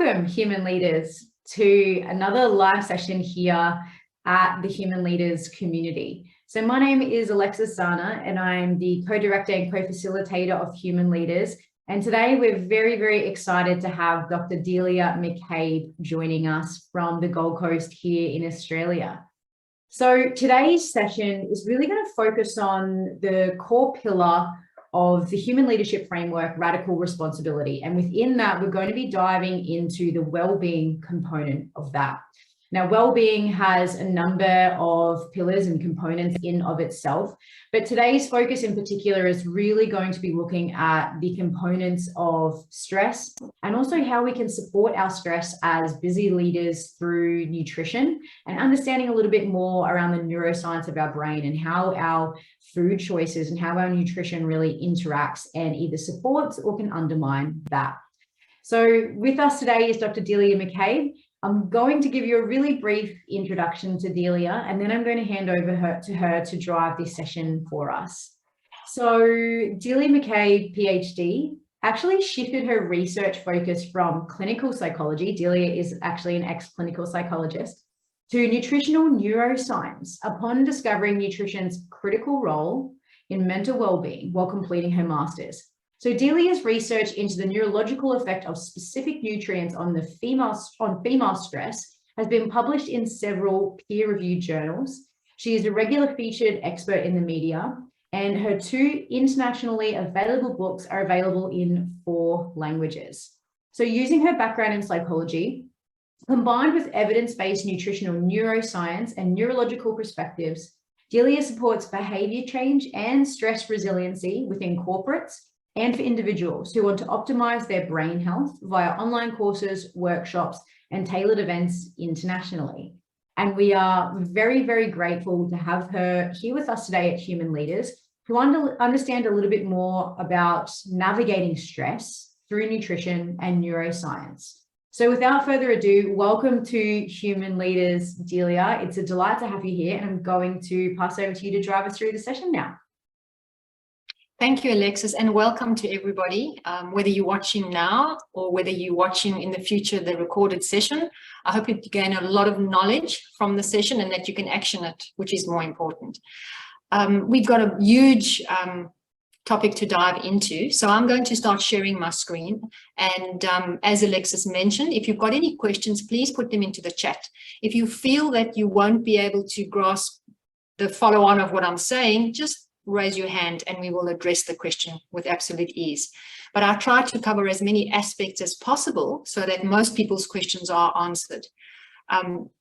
Welcome, human leaders, to another live session here at the Human Leaders community. So my name is Alexis Zana, and I'm the co-director and co-facilitator of Human Leaders. And today we're very, very excited to have Dr. Delia McCabe joining us from the Gold Coast here in Australia. So today's session is really going to focus on the core pillar of the human leadership framework, radical responsibility. And within that, we're going to be diving into the well-being component of that. Now, well-being has a number of pillars and components in of itself, but today's focus in particular is really going to be looking at the components of stress and also how we can support our stress as busy leaders through nutrition and understanding a little bit more around the neuroscience of our brain and how our food choices and how our nutrition really interacts and either supports or can undermine that. So with us today is Dr. Delia McCabe. I'm going to give you a really brief introduction to Delia, and then I'm going to hand over to her to drive this session for us. So Delia McCabe, PhD, actually shifted her research focus from clinical psychology — Delia is actually an ex-clinical psychologist — to nutritional neuroscience upon discovering nutrition's critical role in mental well-being while completing her master's. So Delia's research into the neurological effect of specific nutrients on female stress has been published in several peer-reviewed journals. She is a regular featured expert in the media, and her 2 internationally available books are available in 4 languages. So using her background in psychology, combined with evidence-based nutritional neuroscience and neurological perspectives, Delia supports behavior change and stress resiliency within corporates and for individuals who want to optimize their brain health via online courses, workshops, and tailored events internationally. And we are very, very grateful to have her here with us today at Human Leaders to understand a little bit more about navigating stress through nutrition and neuroscience. So without further ado, welcome to Human Leaders, Delia. It's a delight to have you here, and I'm going to pass over to you to drive us through the session now. Thank you, Alexis, and welcome to everybody, whether you're watching now or whether you're watching in the future the recorded session. I hope you gain a lot of knowledge from the session and that you can action it, which is more important. We've got a huge topic to dive into, so I'm going to start sharing my screen. And as Alexis mentioned, if you've got any questions, please put them into the chat. If you feel that you won't be able to grasp the follow-on of what I'm saying, just raise your hand and we will address the question with absolute ease. But I try to cover as many aspects as possible so that most people's questions are answered.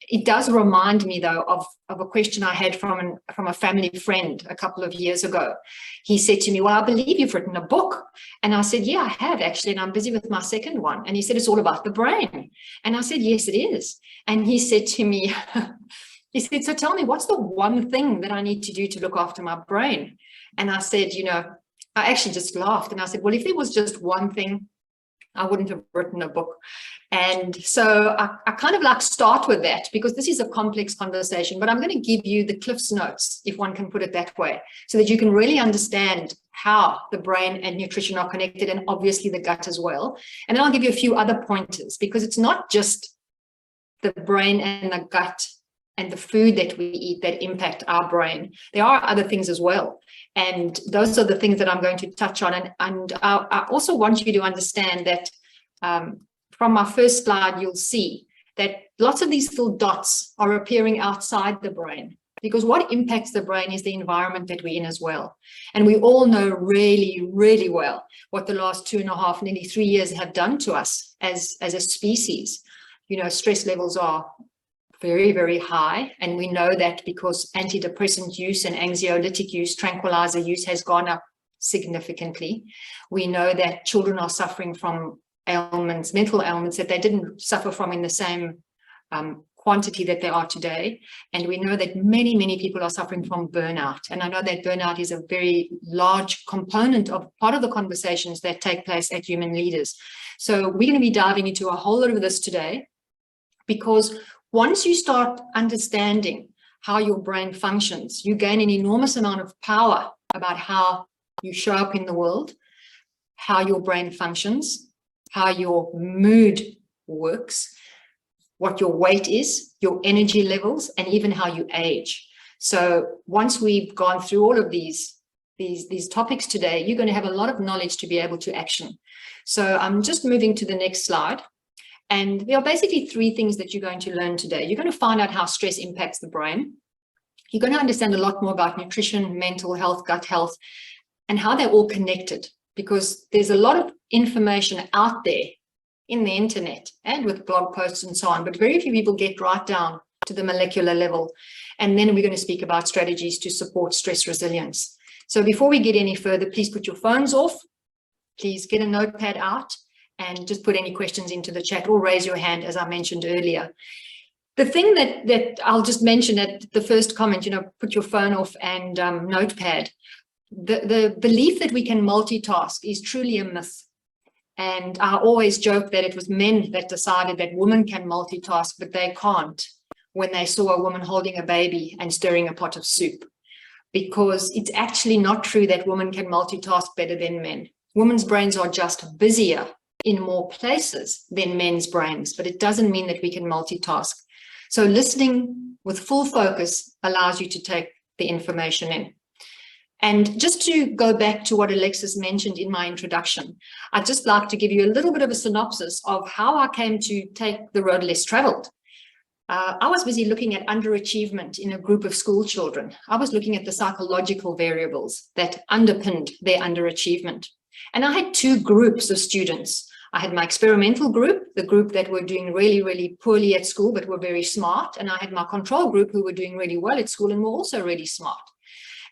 It does remind me, though, of a question I had from a family friend a couple of years ago. He said to me, "Well, I believe you've written a book." And I said, "Yeah, I have actually, and I'm busy with my second one." And he said, "It's all about the brain." And I said, "Yes, it is." And he said to me, he said, "So tell me, what's the one thing that I need to do to look after my brain?" And I said, I actually just laughed. And I said, "Well, if there was just one thing, I wouldn't have written a book." And so I kind of like start with that because this is a complex conversation, but I'm going to give you the Cliff's Notes, if one can put it that way, so that you can really understand how the brain and nutrition are connected, and obviously the gut as well. And then I'll give you a few other pointers, because it's not just the brain and the gut and the food that we eat that impact our brain. There are other things as well. And those are the things that I'm going to touch on. And I also want you to understand that from my first slide, you'll see that lots of these little dots are appearing outside the brain, because what impacts the brain is the environment that we're in as well. And we all know really, really well what the last 2.5, nearly 3 years have done to us as a species. Stress levels are very, very high. And we know that because antidepressant use and anxiolytic use, tranquilizer use has gone up significantly. We know that children are suffering from ailments, mental ailments that they didn't suffer from in the same quantity that they are today. And we know that many, many people are suffering from burnout. And I know that burnout is a very large component of part of the conversations that take place at Human Leaders. So we're going to be diving into a whole lot of this today, because once you start understanding how your brain functions, you gain an enormous amount of power about how you show up in the world, how your brain functions, how your mood works, what your weight is, your energy levels, and even how you age. So once we've gone through all of these topics today, you're going to have a lot of knowledge to be able to action. So I'm just moving to the next slide. And there are basically three things that you're going to learn today. You're going to find out how stress impacts the brain. You're going to understand a lot more about nutrition, mental health, gut health, and how they're all connected, because there's a lot of information out there in the internet and with blog posts and so on, but very few people get right down to the molecular level. And then we're going to speak about strategies to support stress resilience. So before we get any further, please put your phones off. Please get a notepad out and just put any questions into the chat or raise your hand, as I mentioned earlier. The thing that I'll just mention at the first comment, put your phone off and notepad. The belief that we can multitask is truly a myth. And I always joke that it was men that decided that women can multitask, but they can't, when they saw a woman holding a baby and stirring a pot of soup, because it's actually not true that women can multitask better than men. Women's brains are just busier in more places than men's brains, but it doesn't mean that we can multitask. So listening with full focus allows you to take the information in. And just to go back to what Alexis mentioned in my introduction, I'd just like to give you a little bit of a synopsis of how I came to take the road less traveled. I was busy looking at underachievement in a group of school children. I was looking at the psychological variables that underpinned their underachievement. And I had two groups of students. I had my experimental group, the group that were doing really, really poorly at school, but were very smart. And I had my control group who were doing really well at school and were also really smart.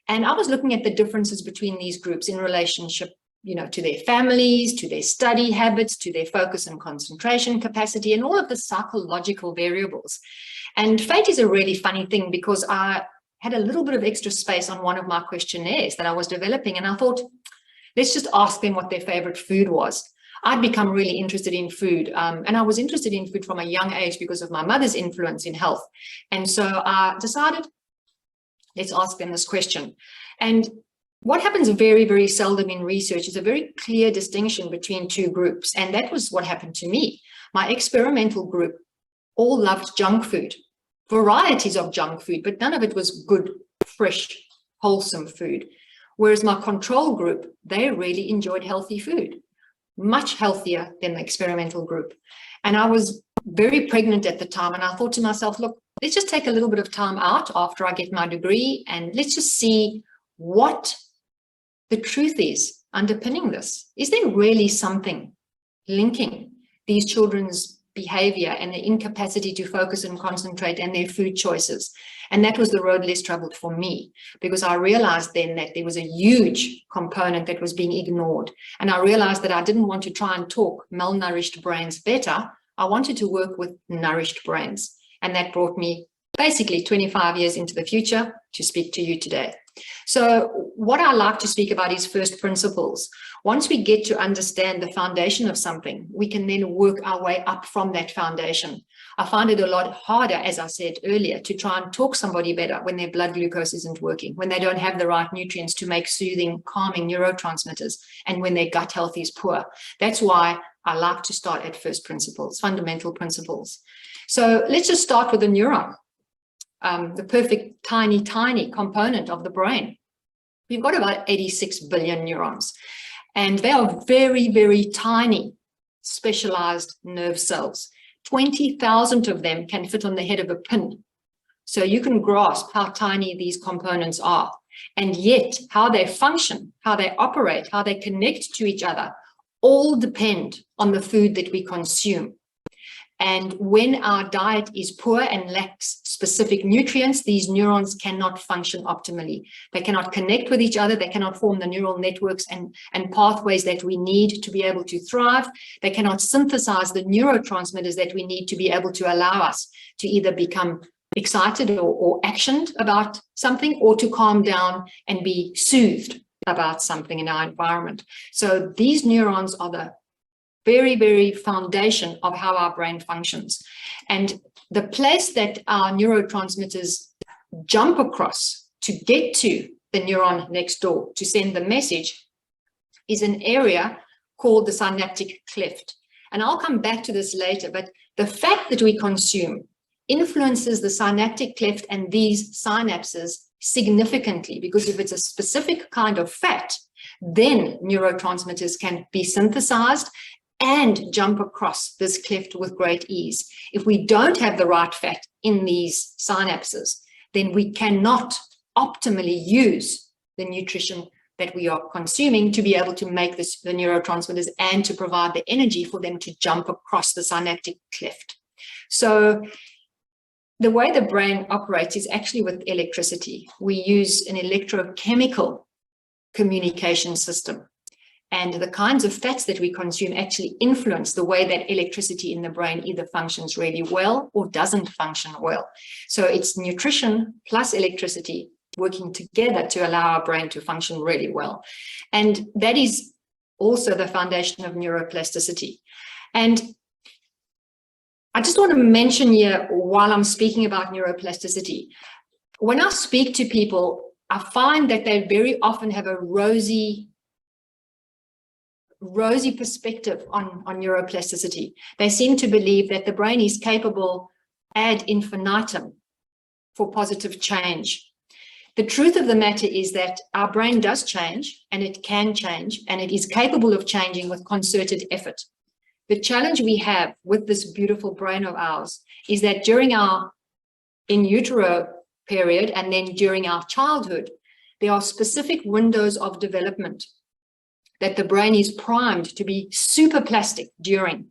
And I was looking at the differences between these groups in relationship, to their families, to their study habits, to their focus and concentration capacity, and all of the psychological variables. And fate is a really funny thing, because I had a little bit of extra space on one of my questionnaires that I was developing. And I thought, let's just ask them what their favorite food was. I'd become really interested in food. And I was interested in food from a young age because of my mother's influence in health. And so I decided, let's ask them this question. And what happens very, very seldom in research is a very clear distinction between two groups. And that was what happened to me. My experimental group all loved junk food, varieties of junk food, but none of it was good, fresh, wholesome food. Whereas my control group, they really enjoyed healthy food, much healthier than the experimental group. And I was very pregnant at the time. And I thought to myself, look, let's just take a little bit of time out after I get my degree, and let's just see what the truth is underpinning this. Is there really something linking these children's behavior and their incapacity to focus and concentrate and their food choices? And that was the road less traveled for me, because I realized then that there was a huge component that was being ignored. And I realized that I didn't want to try and talk malnourished brains better. I wanted to work with nourished brains. And that brought me basically 25 years into the future to speak to you today. So what I like to speak about is first principles. Once we get to understand the foundation of something, we can then work our way up from that foundation. I find it a lot harder, as I said earlier, to try and talk somebody better when their blood glucose isn't working, when they don't have the right nutrients to make soothing, calming neurotransmitters, and when their gut health is poor. That's why I like to start at first principles, fundamental principles. So let's just start with a neuron. The perfect tiny component of the brain. We've got about 86 billion neurons, and they are very, very tiny, specialized nerve cells. 20,000 of them can fit on the head of a pin. So you can grasp how tiny these components are, and yet how they function, how they operate, how they connect to each other, all depend on the food that we consume. And when our diet is poor and lacks specific nutrients, these neurons cannot function optimally. They cannot connect with each other. They cannot form the neural networks and pathways that we need to be able to thrive. They cannot synthesize the neurotransmitters that we need to be able to allow us to either become excited or actioned about something, or to calm down and be soothed about something in our environment. So these neurons are the very, very foundation of how our brain functions. And the place that our neurotransmitters jump across to get to the neuron next door to send the message is an area called the synaptic cleft. And I'll come back to this later, but the fat that we consume influences the synaptic cleft and these synapses significantly, because if it's a specific kind of fat, then neurotransmitters can be synthesized and jump across this cleft with great ease. If we don't have the right fat in these synapses, then we cannot optimally use the nutrition that we are consuming to be able to make the neurotransmitters and to provide the energy for them to jump across the synaptic cleft. So the way the brain operates is actually with electricity. We use an electrochemical communication system. And the kinds of fats that we consume actually influence the way that electricity in the brain either functions really well or doesn't function well. So it's nutrition plus electricity working together to allow our brain to function really well. And that is also the foundation of neuroplasticity. And I just want to mention here, while I'm speaking about neuroplasticity, when I speak to people, I find that they very often have a rosy perspective on neuroplasticity. They seem to believe that the brain is capable ad infinitum for positive change. The truth of the matter is that our brain does change, and it can change, and it is capable of changing with concerted effort. The challenge we have with this beautiful brain of ours is that during our in utero period and then during our childhood, there are specific windows of development that the brain is primed to be super plastic during.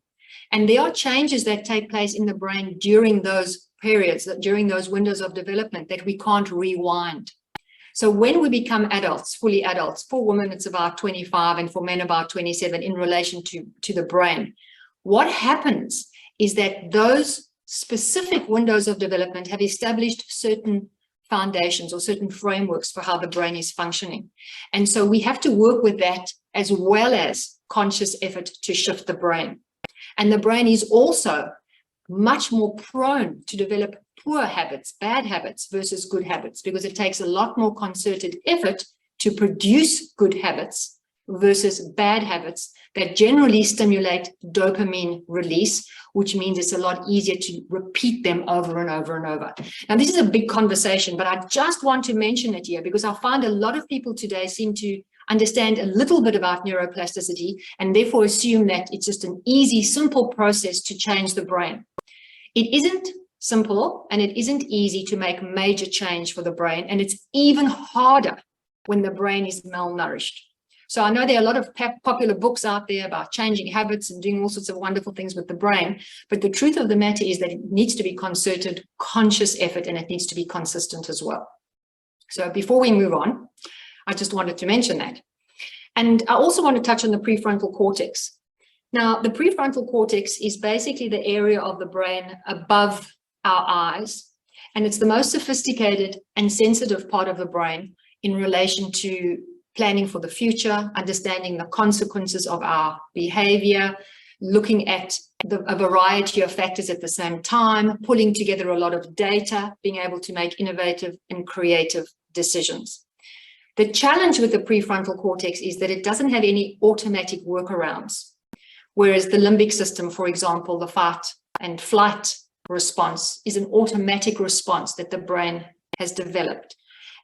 And there are changes that take place in the brain during those periods, during those windows of development that we can't rewind. So when we become adults, fully adults, for women it's about 25 and for men about 27 in relation to the brain, what happens is that those specific windows of development have established certain foundations or certain frameworks for how the brain is functioning. And so we have to work with that as well as conscious effort to shift the brain. And the brain is also much more prone to develop poor habits, bad habits versus good habits, because it takes a lot more concerted effort to produce good habits versus bad habits that generally stimulate dopamine release, which means it's a lot easier to repeat them over and over and over. Now, this is a big conversation, but I just want to mention it here because I find a lot of people today seem to understand a little bit about neuroplasticity and therefore assume that it's just an easy, simple process to change the brain. It isn't simple and it isn't easy to make major change for the brain, and it's even harder when the brain is malnourished. So I know there are a lot of popular books out there about changing habits and doing all sorts of wonderful things with the brain, but the truth of the matter is that it needs to be concerted, conscious effort, and it needs to be consistent as well. So before we move on, I just wanted to mention that. And I also want to touch on the prefrontal cortex. Now, the prefrontal cortex is basically the area of the brain above our eyes, and it's the most sophisticated and sensitive part of the brain in relation to planning for the future, understanding the consequences of our behavior, looking at a variety of factors at the same time, pulling together a lot of data, being able to make innovative and creative decisions. The challenge with the prefrontal cortex is that it doesn't have any automatic workarounds, whereas the limbic system, for example, the fight and flight response is an automatic response that the brain has developed,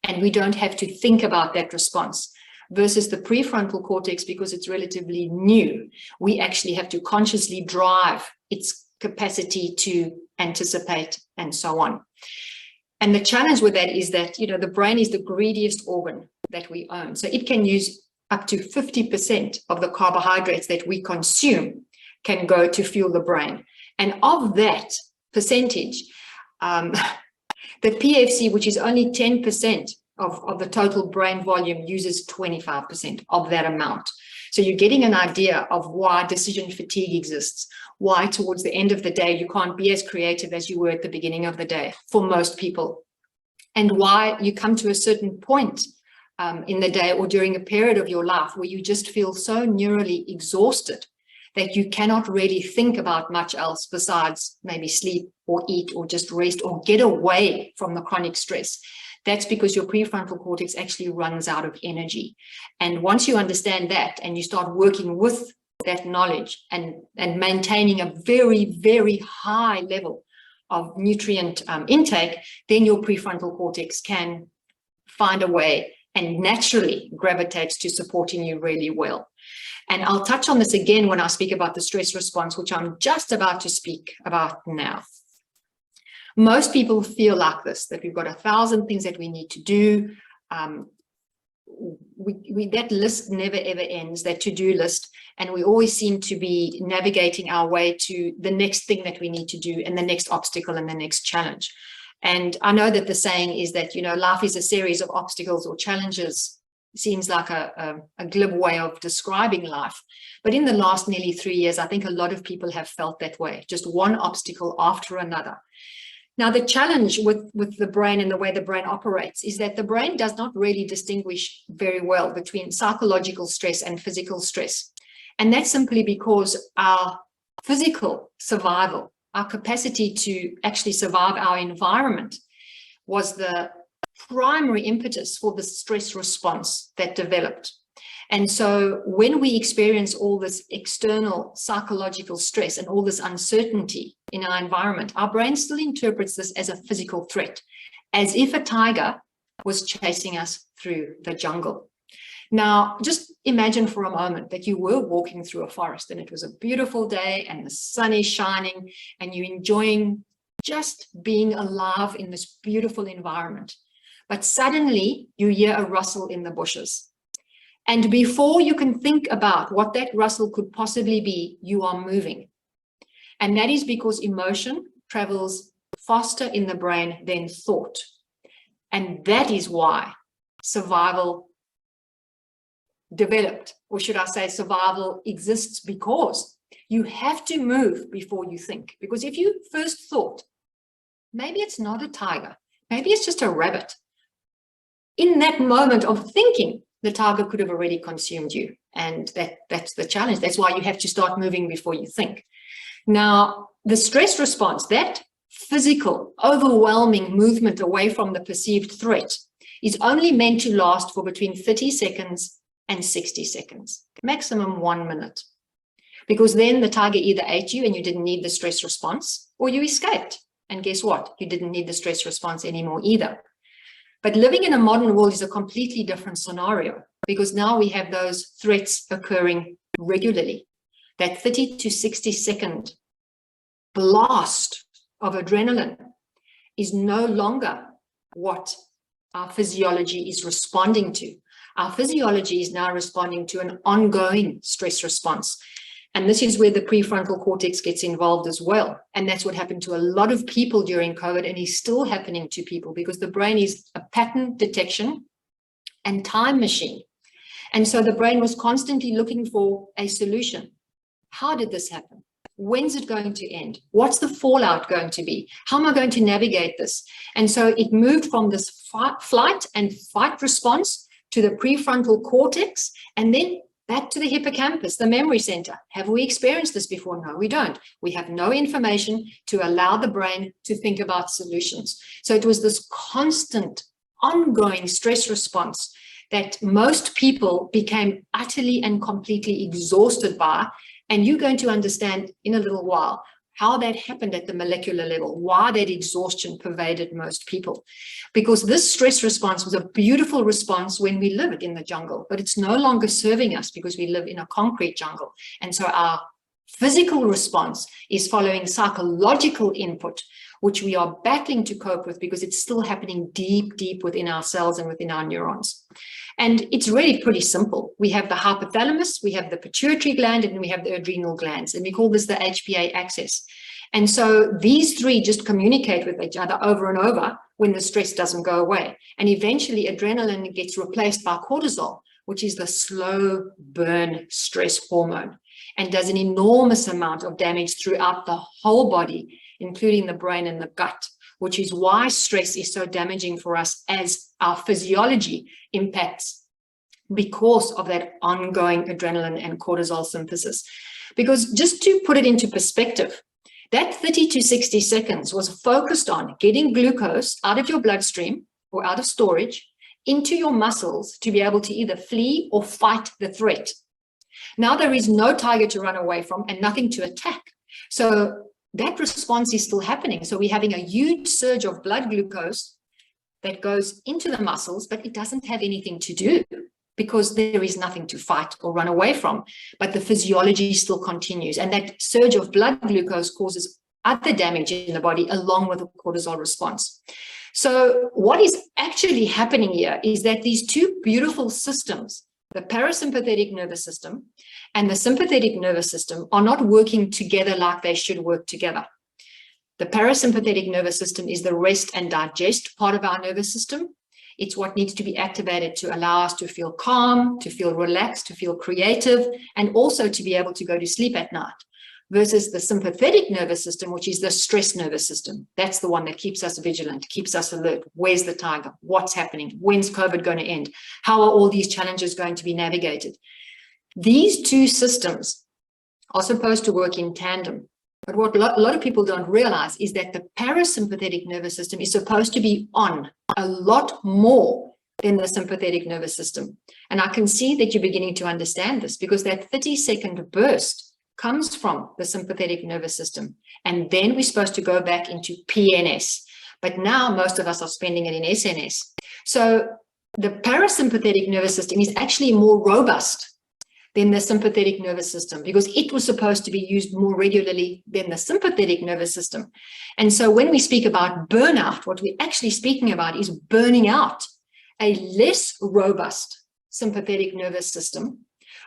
and we don't have to think about that response. Versus the prefrontal cortex, because it's relatively new, we actually have to consciously drive its capacity to anticipate and so on. And the challenge with that is that, the brain is the greediest organ that we own. So it can use up to 50% of the carbohydrates that we consume can go to fuel the brain. And of that percentage, the PFC, which is only 10% of the total brain volume, uses 25% of that amount. So you're getting an idea of why decision fatigue exists, why towards the end of the day you can't be as creative as you were at the beginning of the day for most people, and why you come to a certain point in the day or during a period of your life where you just feel so neurally exhausted that you cannot really think about much else besides maybe sleep or eat or just rest or get away from the chronic stress. That's because your prefrontal cortex actually runs out of energy. And once you understand that and you start working with that knowledge and maintaining a very, very high level of nutrient intake, then your prefrontal cortex can find a way and naturally gravitates to supporting you really well. And I'll touch on this again when I speak about the stress response, which I'm just about to speak about now. Most people feel like this, that we've got 1,000 things that we need to do. That list never ever ends, that to-do list, and we always seem to be navigating our way to the next thing that we need to do and the next obstacle and the next challenge. And I know that the saying is that, you know, life is a series of obstacles or challenges. Seems like a glib way of describing life. But in the last nearly 3 years, I think a lot of people have felt that way, just one obstacle after another. Now, the challenge with the brain and the way the brain operates is that the brain does not really distinguish very well between psychological stress and physical stress. And that's simply because our physical survival, our capacity to actually survive our environment, was the primary impetus for the stress response that developed. And so when we experience all this external psychological stress and all this uncertainty in our environment, our brain still interprets this as a physical threat, as if a tiger was chasing us through the jungle. Now, just imagine for a moment that you were walking through a forest and it was a beautiful day and the sun is shining and you're enjoying just being alive in this beautiful environment. But suddenly you hear a rustle in the bushes. And before you can think about what that rustle could possibly be, you are moving. And that is because emotion travels faster in the brain than thought. And that is why survival developed, or should I say survival exists, because you have to move before you think. Because if you first thought, maybe it's not a tiger, maybe it's just a rabbit, in that moment of thinking, the tiger could have already consumed you. And that's the challenge. That's why you have to start moving before you think. Now, the stress response, that physical, overwhelming movement away from the perceived threat, is only meant to last for between 30 seconds and 60 seconds, maximum 1 minute. Because then the tiger either ate you and you didn't need the stress response, or you escaped. And guess what? You didn't need the stress response anymore either. But living in a modern world is a completely different scenario, because now we have those threats occurring regularly. That 30 to 60 second blast of adrenaline is no longer what our physiology is responding to. Our physiology is now responding to an ongoing stress response. And this is where the prefrontal cortex gets involved as well. And that's what happened to a lot of people during COVID, and is still happening to people, because the brain is a pattern detection and time machine. And so the brain was constantly looking for a solution. How did this happen? When's it going to end? What's the fallout going to be? How am I going to navigate this? And so it moved from this flight and fight response to the prefrontal cortex, and then back to the hippocampus, the memory center. Have we experienced this before? No, we don't. We have no information to allow the brain to think about solutions. So it was this constant, ongoing stress response that most people became utterly and completely exhausted by. And you're going to understand in a little while how that happened at the molecular level, why that exhaustion pervaded most people. Because this stress response was a beautiful response when we lived in the jungle, but it's no longer serving us because we live in a concrete jungle. And so our physical response is following psychological input, which we are battling to cope with because it's still happening deep, deep within our cells and within our neurons. And it's really pretty simple. We have the hypothalamus, we have the pituitary gland, and we have the adrenal glands. And we call this the HPA axis. And so these three just communicate with each other over and over when the stress doesn't go away. And eventually adrenaline gets replaced by cortisol, which is the slow burn stress hormone, and does an enormous amount of damage throughout the whole body, including the brain and the gut, which is why stress is so damaging for us as our physiology impacts, because of that ongoing adrenaline and cortisol synthesis. Because just to put it into perspective, that 30 to 60 seconds was focused on getting glucose out of your bloodstream or out of storage into your muscles to be able to either flee or fight the threat. Now there is no tiger to run away from and nothing to attack. So that response is still happening. So we're having a huge surge of blood glucose that goes into the muscles, but it doesn't have anything to do because there is nothing to fight or run away from. But the physiology still continues. And that surge of blood glucose causes other damage in the body along with the cortisol response. So what is actually happening here is that these two beautiful systems, the parasympathetic nervous system and the sympathetic nervous system, are not working together like they should work together. The parasympathetic nervous system is the rest and digest part of our nervous system. It's what needs to be activated to allow us to feel calm, to feel relaxed, to feel creative, and also to be able to go to sleep at night. Versus the sympathetic nervous system, which is the stress nervous system. That's the one that keeps us vigilant, keeps us alert. Where's the tiger? What's happening? When's COVID going to end? How are all these challenges going to be navigated? These two systems are supposed to work in tandem. But what a lot of people don't realize is that the parasympathetic nervous system is supposed to be on a lot more than the sympathetic nervous system. And I can see that you're beginning to understand this because that 30-second burst comes from the sympathetic nervous system. And then we're supposed to go back into PNS. But now most of us are spending it in SNS. So the parasympathetic nervous system is actually more robust than the sympathetic nervous system because it was supposed to be used more regularly than the sympathetic nervous system. And so when we speak about burnout, what we're actually speaking about is burning out a less robust sympathetic nervous system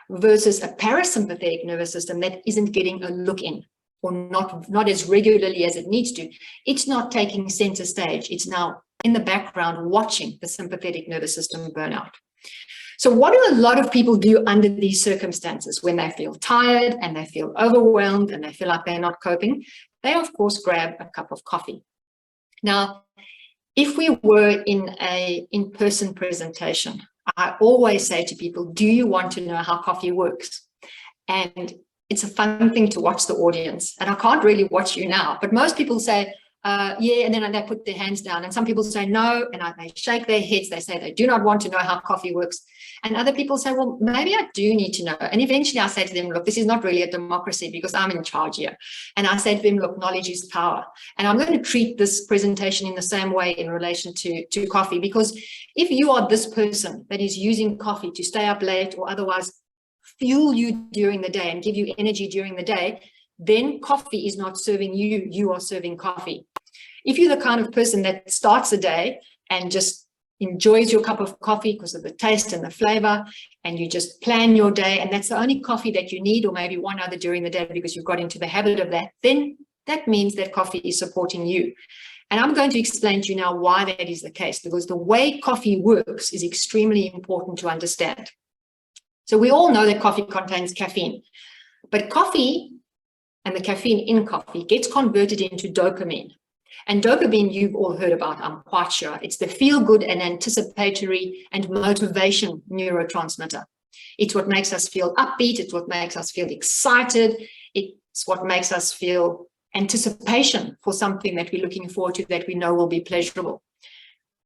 versus a parasympathetic nervous system that isn't getting a look in or not as regularly as it needs to. It's not taking center stage. It's now in the background watching the sympathetic nervous system burn out. So what do a lot of people do under these circumstances when they feel tired and they feel overwhelmed and they feel like they're not coping? They, of course, grab a cup of coffee. Now, if we were in an in-person presentation, I always say to people, do you want to know how coffee works? And it's a fun thing to watch the audience. And I can't really watch you now, but most people say, yeah, and then they put their hands down. And some people say no, and they shake their heads. They say they do not want to know how coffee works. And other people say, well, maybe I do need to know. And eventually I say to them, look, this is not really a democracy because I'm in charge here. And I say to them, look, knowledge is power. And I'm going to treat this presentation in the same way in relation to coffee, because if you are this person that is using coffee to stay up late or otherwise fuel you during the day and give you energy during the day, then coffee is not serving you, you are serving coffee. If you're the kind of person that starts a day and just enjoys your cup of coffee because of the taste and the flavor, and you just plan your day, and that's the only coffee that you need, or maybe one other during the day because you've got into the habit of that, then that means that coffee is supporting you. And I'm going to explain to you now why that is the case, because the way coffee works is extremely important to understand. So we all know that coffee contains caffeine, but coffee and the caffeine in coffee gets converted into dopamine. And dopamine you've all heard about, I'm quite sure. It's the feel-good and anticipatory and motivation neurotransmitter. It's what makes us feel upbeat. It's what makes us feel excited. It's what makes us feel anticipation for something that we're looking forward to that we know will be pleasurable.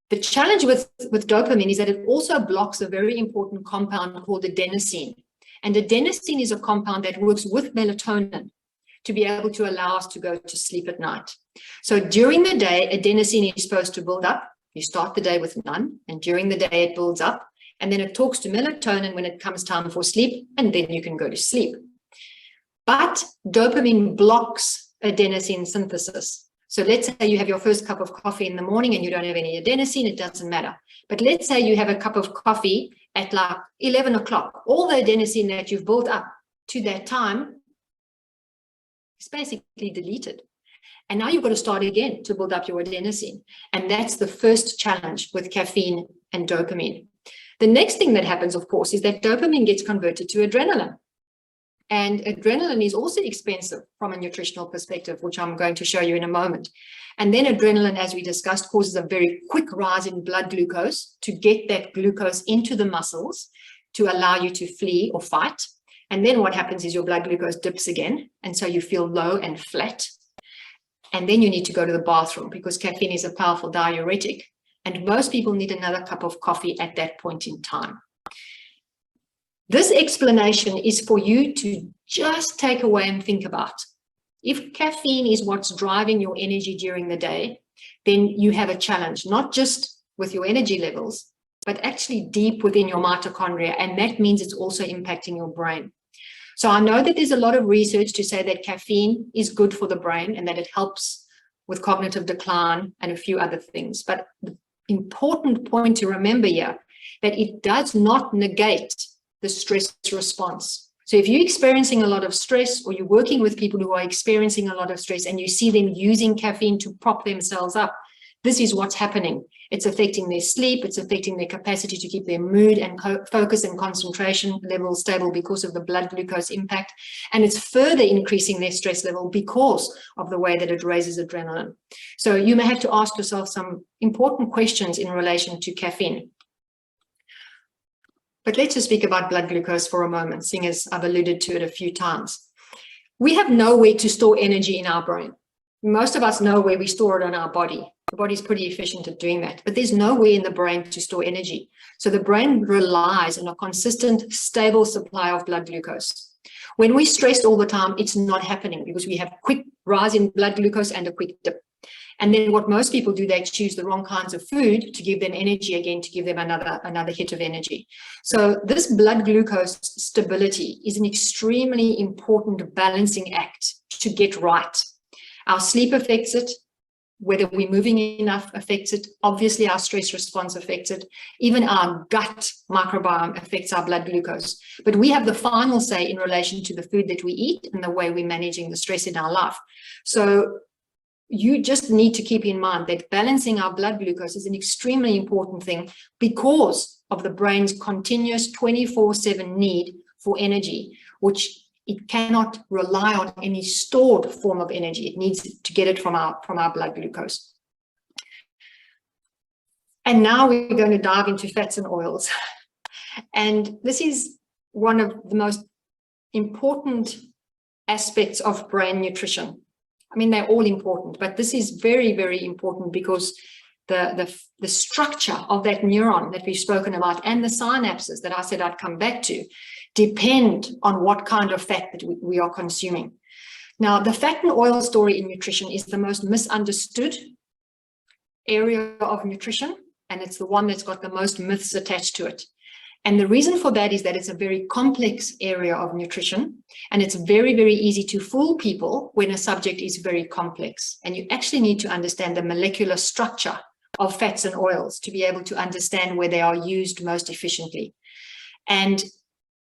The challenge with dopamine is that it also blocks a very important compound called adenosine. And adenosine is a compound that works with melatonin to be able to allow us to go to sleep at night. So during the day, adenosine is supposed to build up. You start the day with none, and during the day it builds up, and then it talks to melatonin when it comes time for sleep, and then you can go to sleep. But dopamine blocks adenosine synthesis. So let's say you have your first cup of coffee in the morning and you don't have any adenosine, it doesn't matter. But let's say you have a cup of coffee at like 11 o'clock. All the adenosine that you've built up to that time is basically deleted. And now you've got to start again to build up your adenosine. And that's the first challenge with caffeine and dopamine. The next thing that happens, of course, is that dopamine gets converted to adrenaline. And adrenaline is also expensive from a nutritional perspective, which I'm going to show you in a moment. And then adrenaline, as we discussed, causes a very quick rise in blood glucose to get that glucose into the muscles to allow you to flee or fight. And then what happens is your blood glucose dips again. And so you feel low and flat. And then you need to go to the bathroom because caffeine is a powerful diuretic. And most people need another cup of coffee at that point in time. This explanation is for you to just take away and think about. If caffeine is what's driving your energy during the day, then you have a challenge, not just with your energy levels, but actually deep within your mitochondria. And that means it's also impacting your brain. So I know that there's a lot of research to say that caffeine is good for the brain and that it helps with cognitive decline and a few other things. But the important point to remember here, that it does not negate the stress response. So if you're experiencing a lot of stress, or you're working with people who are experiencing a lot of stress and you see them using caffeine to prop themselves up, this is what's happening. It's affecting their sleep, it's affecting their capacity to keep their mood and focus and concentration levels stable because of the blood glucose impact. And it's further increasing their stress level because of the way that it raises adrenaline. So you may have to ask yourself some important questions in relation to caffeine. But let's just speak about blood glucose for a moment, seeing as I've alluded to it a few times. We have nowhere to store energy in our brain. Most of us know where we store it in our body. The body's pretty efficient at doing that, but there's nowhere in the brain to store energy. So the brain relies on a consistent, stable supply of blood glucose. When we're stressed all the time, it's not happening because we have quick rise in blood glucose and a quick dip. And then what most people do, they choose the wrong kinds of food to give them energy again, to give them another hit of energy. So this blood glucose stability is an extremely important balancing act to get right. Our sleep affects it. Whether we're moving enough affects it. Obviously, our stress response affects it. Even our gut microbiome affects our blood glucose. But we have the final say in relation to the food that we eat and the way we're managing the stress in our life. So you just need to keep in mind that balancing our blood glucose is an extremely important thing because of the brain's continuous 24/7 need for energy, which it cannot rely on any stored form of energy. It needs to get it from our blood glucose. And now we're going to dive into fats and oils. And this is one of the most important aspects of brain nutrition. I mean, they're all important, but this is very, very important because the structure of that neuron that we've spoken about and the synapses that I said I'd come back to depend on what kind of fat that we are consuming. Now, the fat and oil story in nutrition is the most misunderstood area of nutrition, and it's the one that's got the most myths attached to it. And the reason for that is that it's a very complex area of nutrition, and it's very, very easy to fool people when a subject is very complex. And you actually need to understand the molecular structure of fats and oils to be able to understand where they are used most efficiently. And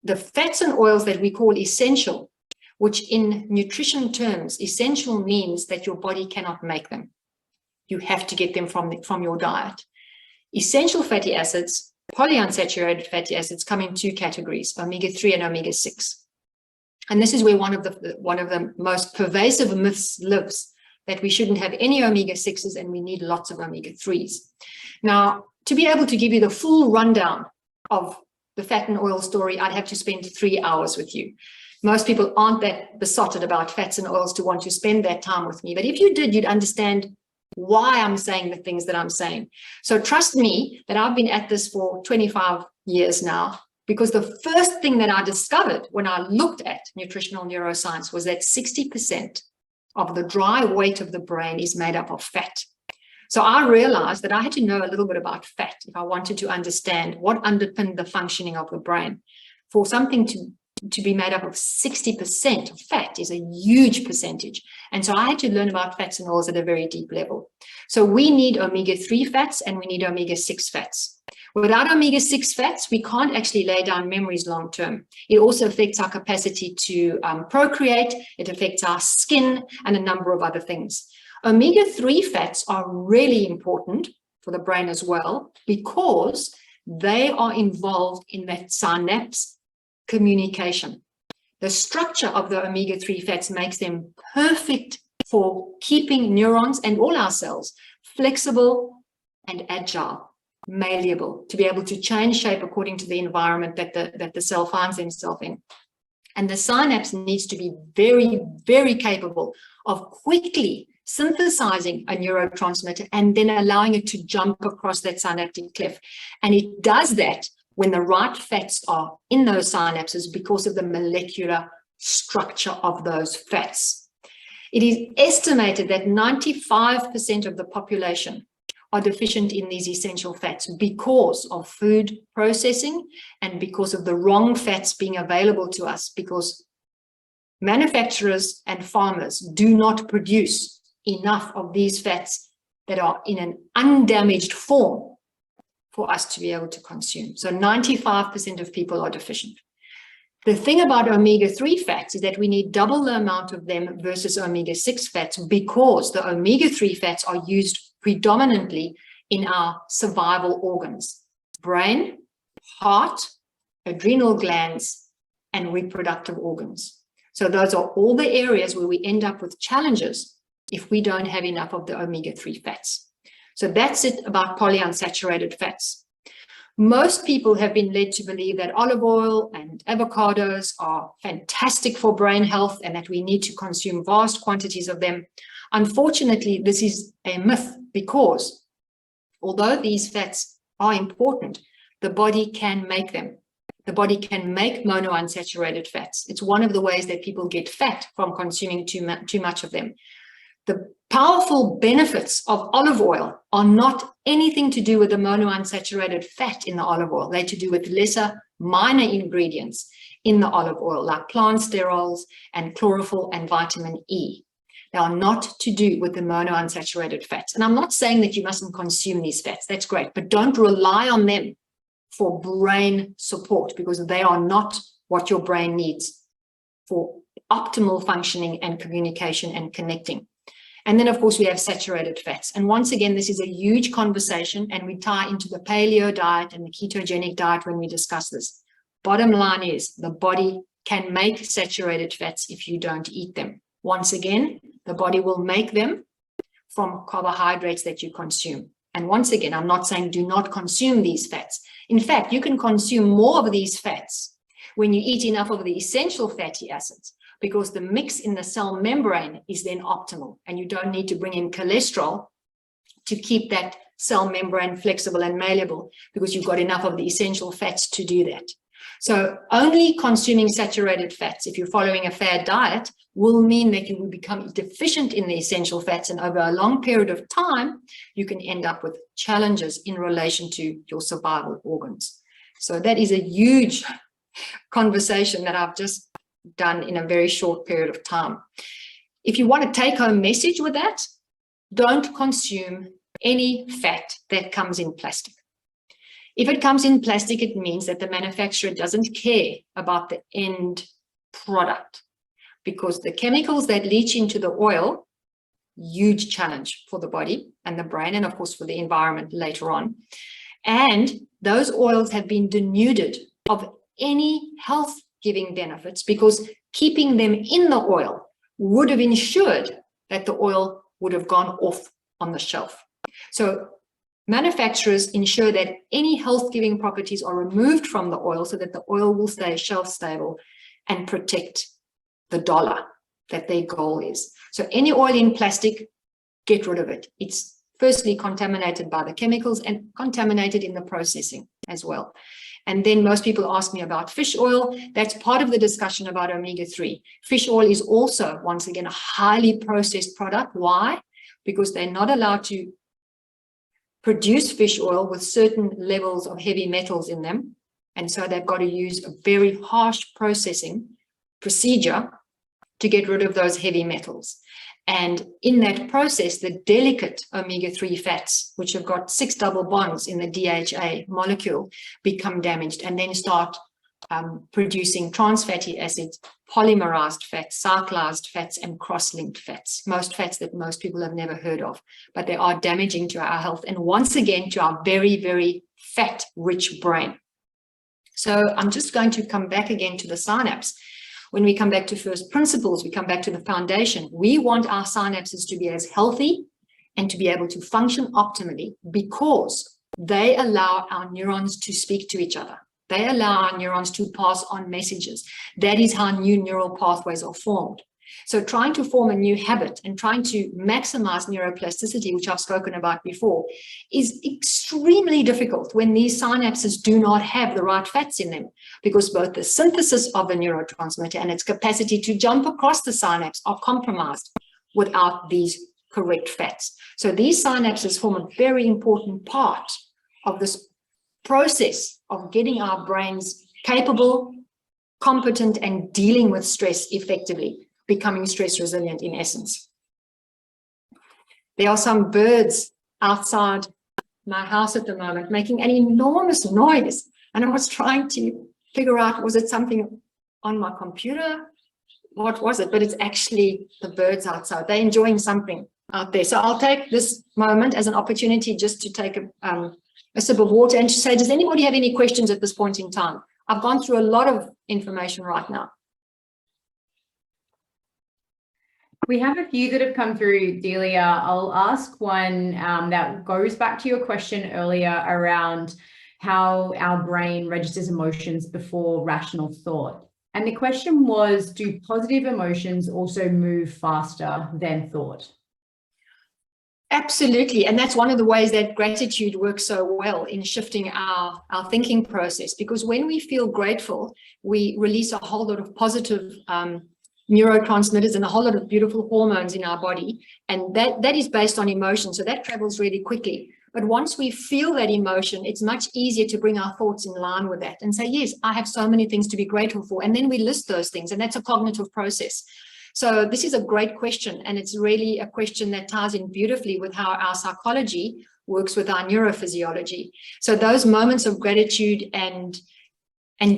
the fats and oils that we call essential, which in nutrition terms, essential means that your body cannot make them. You have to get them from your diet. Essential fatty acids, polyunsaturated fatty acids, come in two categories, omega-3 and omega-6. And this is where one of the most pervasive myths lives, that we shouldn't have any omega-6s and we need lots of omega-3s. Now, to be able to give you the full rundown of the fat and oil story, I'd have to spend 3 hours with you. Most people aren't that besotted about fats and oils to want to spend that time with me. But if you did, you'd understand why I'm saying the things that I'm saying. So trust me that I've been at this for 25 years now, because the first thing that I discovered when I looked at nutritional neuroscience was that 60% of the dry weight of the brain is made up of fat. So I realized that I had to know a little bit about fat if I wanted to understand what underpinned the functioning of the brain. For something to be made up of 60% of fat is a huge percentage. And so I had to learn about fats and oils at a very deep level. So we need omega-3 fats and we need omega-6 fats. Without omega-6 fats, we can't actually lay down memories long term. It also affects our capacity to procreate. It affects our skin and a number of other things. Omega-3 fats are really important for the brain as well because they are involved in that synapse communication. The structure of the omega-3 fats makes them perfect for keeping neurons and all our cells flexible and agile, malleable, to be able to change shape according to the environment that the cell finds itself in. And the synapse needs to be very, very capable of quickly synthesizing a neurotransmitter and then allowing it to jump across that synaptic cleft. And it does that when the right fats are in those synapses because of the molecular structure of those fats. It is estimated that 95% of the population are deficient in these essential fats because of food processing and because of the wrong fats being available to us, because manufacturers and farmers do not produce enough of these fats that are in an undamaged form for us to be able to consume. So 95% of people are deficient. The thing about omega-3 fats is that we need double the amount of them versus omega-6 fats, because the omega-3 fats are used predominantly in our survival organs: brain, heart, adrenal glands, and reproductive organs. So those are all the areas where we end up with challenges if we don't have enough of the omega-3 fats. So that's it about polyunsaturated fats. Most people have been led to believe that olive oil and avocados are fantastic for brain health and that we need to consume vast quantities of them. Unfortunately, this is a myth, because although these fats are important, the body can make them. The body can make monounsaturated fats. It's one of the ways that people get fat from consuming too much of them. The powerful benefits of olive oil are not anything to do with the monounsaturated fat in the olive oil. They're to do with lesser minor ingredients in the olive oil, like plant sterols and chlorophyll and vitamin E. They are not to do with the monounsaturated fats. And I'm not saying that you mustn't consume these fats. That's great, but don't rely on them for brain support, because they are not what your brain needs for optimal functioning and communication and connecting. And then, of course, we have saturated fats. And once again, this is a huge conversation, and we tie into the paleo diet and the ketogenic diet when we discuss this. Bottom line is, the body can make saturated fats if you don't eat them. Once again, the body will make them from carbohydrates that you consume. And once again, I'm not saying do not consume these fats. In fact, you can consume more of these fats when you eat enough of the essential fatty acids, because the mix in the cell membrane is then optimal, and you don't need to bring in cholesterol to keep that cell membrane flexible and malleable, because you've got enough of the essential fats to do that. So only consuming saturated fats, if you're following a fad diet, will mean that you will become deficient in the essential fats, and over a long period of time, you can end up with challenges in relation to your survival organs. So that is a huge conversation that I've just done in a very short period of time. If you want a take-home message with that, don't consume any fat that comes in plastic. If it comes in plastic, it means that the manufacturer doesn't care about the end product, because the chemicals that leach into the oil, huge challenge for the body and the brain, and of course for the environment later on. And those oils have been denuded of any health-giving benefits, because keeping them in the oil would have ensured that the oil would have gone off on the shelf. So manufacturers ensure that any health-giving properties are removed from the oil so that the oil will stay shelf stable and protect the dollar that their goal is. So any oil in plastic, get rid of it. It's firstly contaminated by the chemicals and contaminated in the processing as well. And then most people ask me about fish oil. That's part of the discussion about omega-3. Fish oil is also, once again, a highly processed product. Why? Because they're not allowed to produce fish oil with certain levels of heavy metals in them. And so they've got to use a very harsh processing procedure to get rid of those heavy metals. And in that process, the delicate omega-3 fats, which have got 6 double bonds in the DHA molecule, become damaged and then start producing trans fatty acids, polymerized fats, cyclized fats, and cross-linked fats. Most fats that most people have never heard of, but they are damaging to our health and once again to our very, very fat-rich brain. So I'm just going to come back again to the synapse. When we come back to first principles, we come back to the foundation. We want our synapses to be as healthy and to be able to function optimally, because they allow our neurons to speak to each other. They allow our neurons to pass on messages. That is how new neural pathways are formed. So trying to form a new habit and trying to maximize neuroplasticity, which I've spoken about before, is extremely difficult when these synapses do not have the right fats in them, because both the synthesis of a neurotransmitter and its capacity to jump across the synapse are compromised without these correct fats. So these synapses form a very important part of this process of getting our brains capable, competent, and dealing with stress effectively, becoming stress resilient in essence. There are some birds outside my house at the moment making an enormous noise, and I was trying to figure out, was it something on my computer? What was it? But it's actually the birds outside. They're enjoying something out there. So I'll take this moment as an opportunity just to take a sip of water and to say, does anybody have any questions at this point in time? I've gone through a lot of information right now. We have a few that have come through, Delia. I'll ask one that goes back to your question earlier around how our brain registers emotions before rational thought. And the question was, do positive emotions also move faster than thought? Absolutely. And that's one of the ways that gratitude works so well in shifting our thinking process, because when we feel grateful, we release a whole lot of positive neurotransmitters and a whole lot of beautiful hormones in our body. And that is based on emotion. So that travels really quickly. But once we feel that emotion, it's much easier to bring our thoughts in line with that and say, yes, I have so many things to be grateful for. And then we list those things. And that's a cognitive process. So this is a great question, and it's really a question that ties in beautifully with how our psychology works with our neurophysiology. So those moments of gratitude and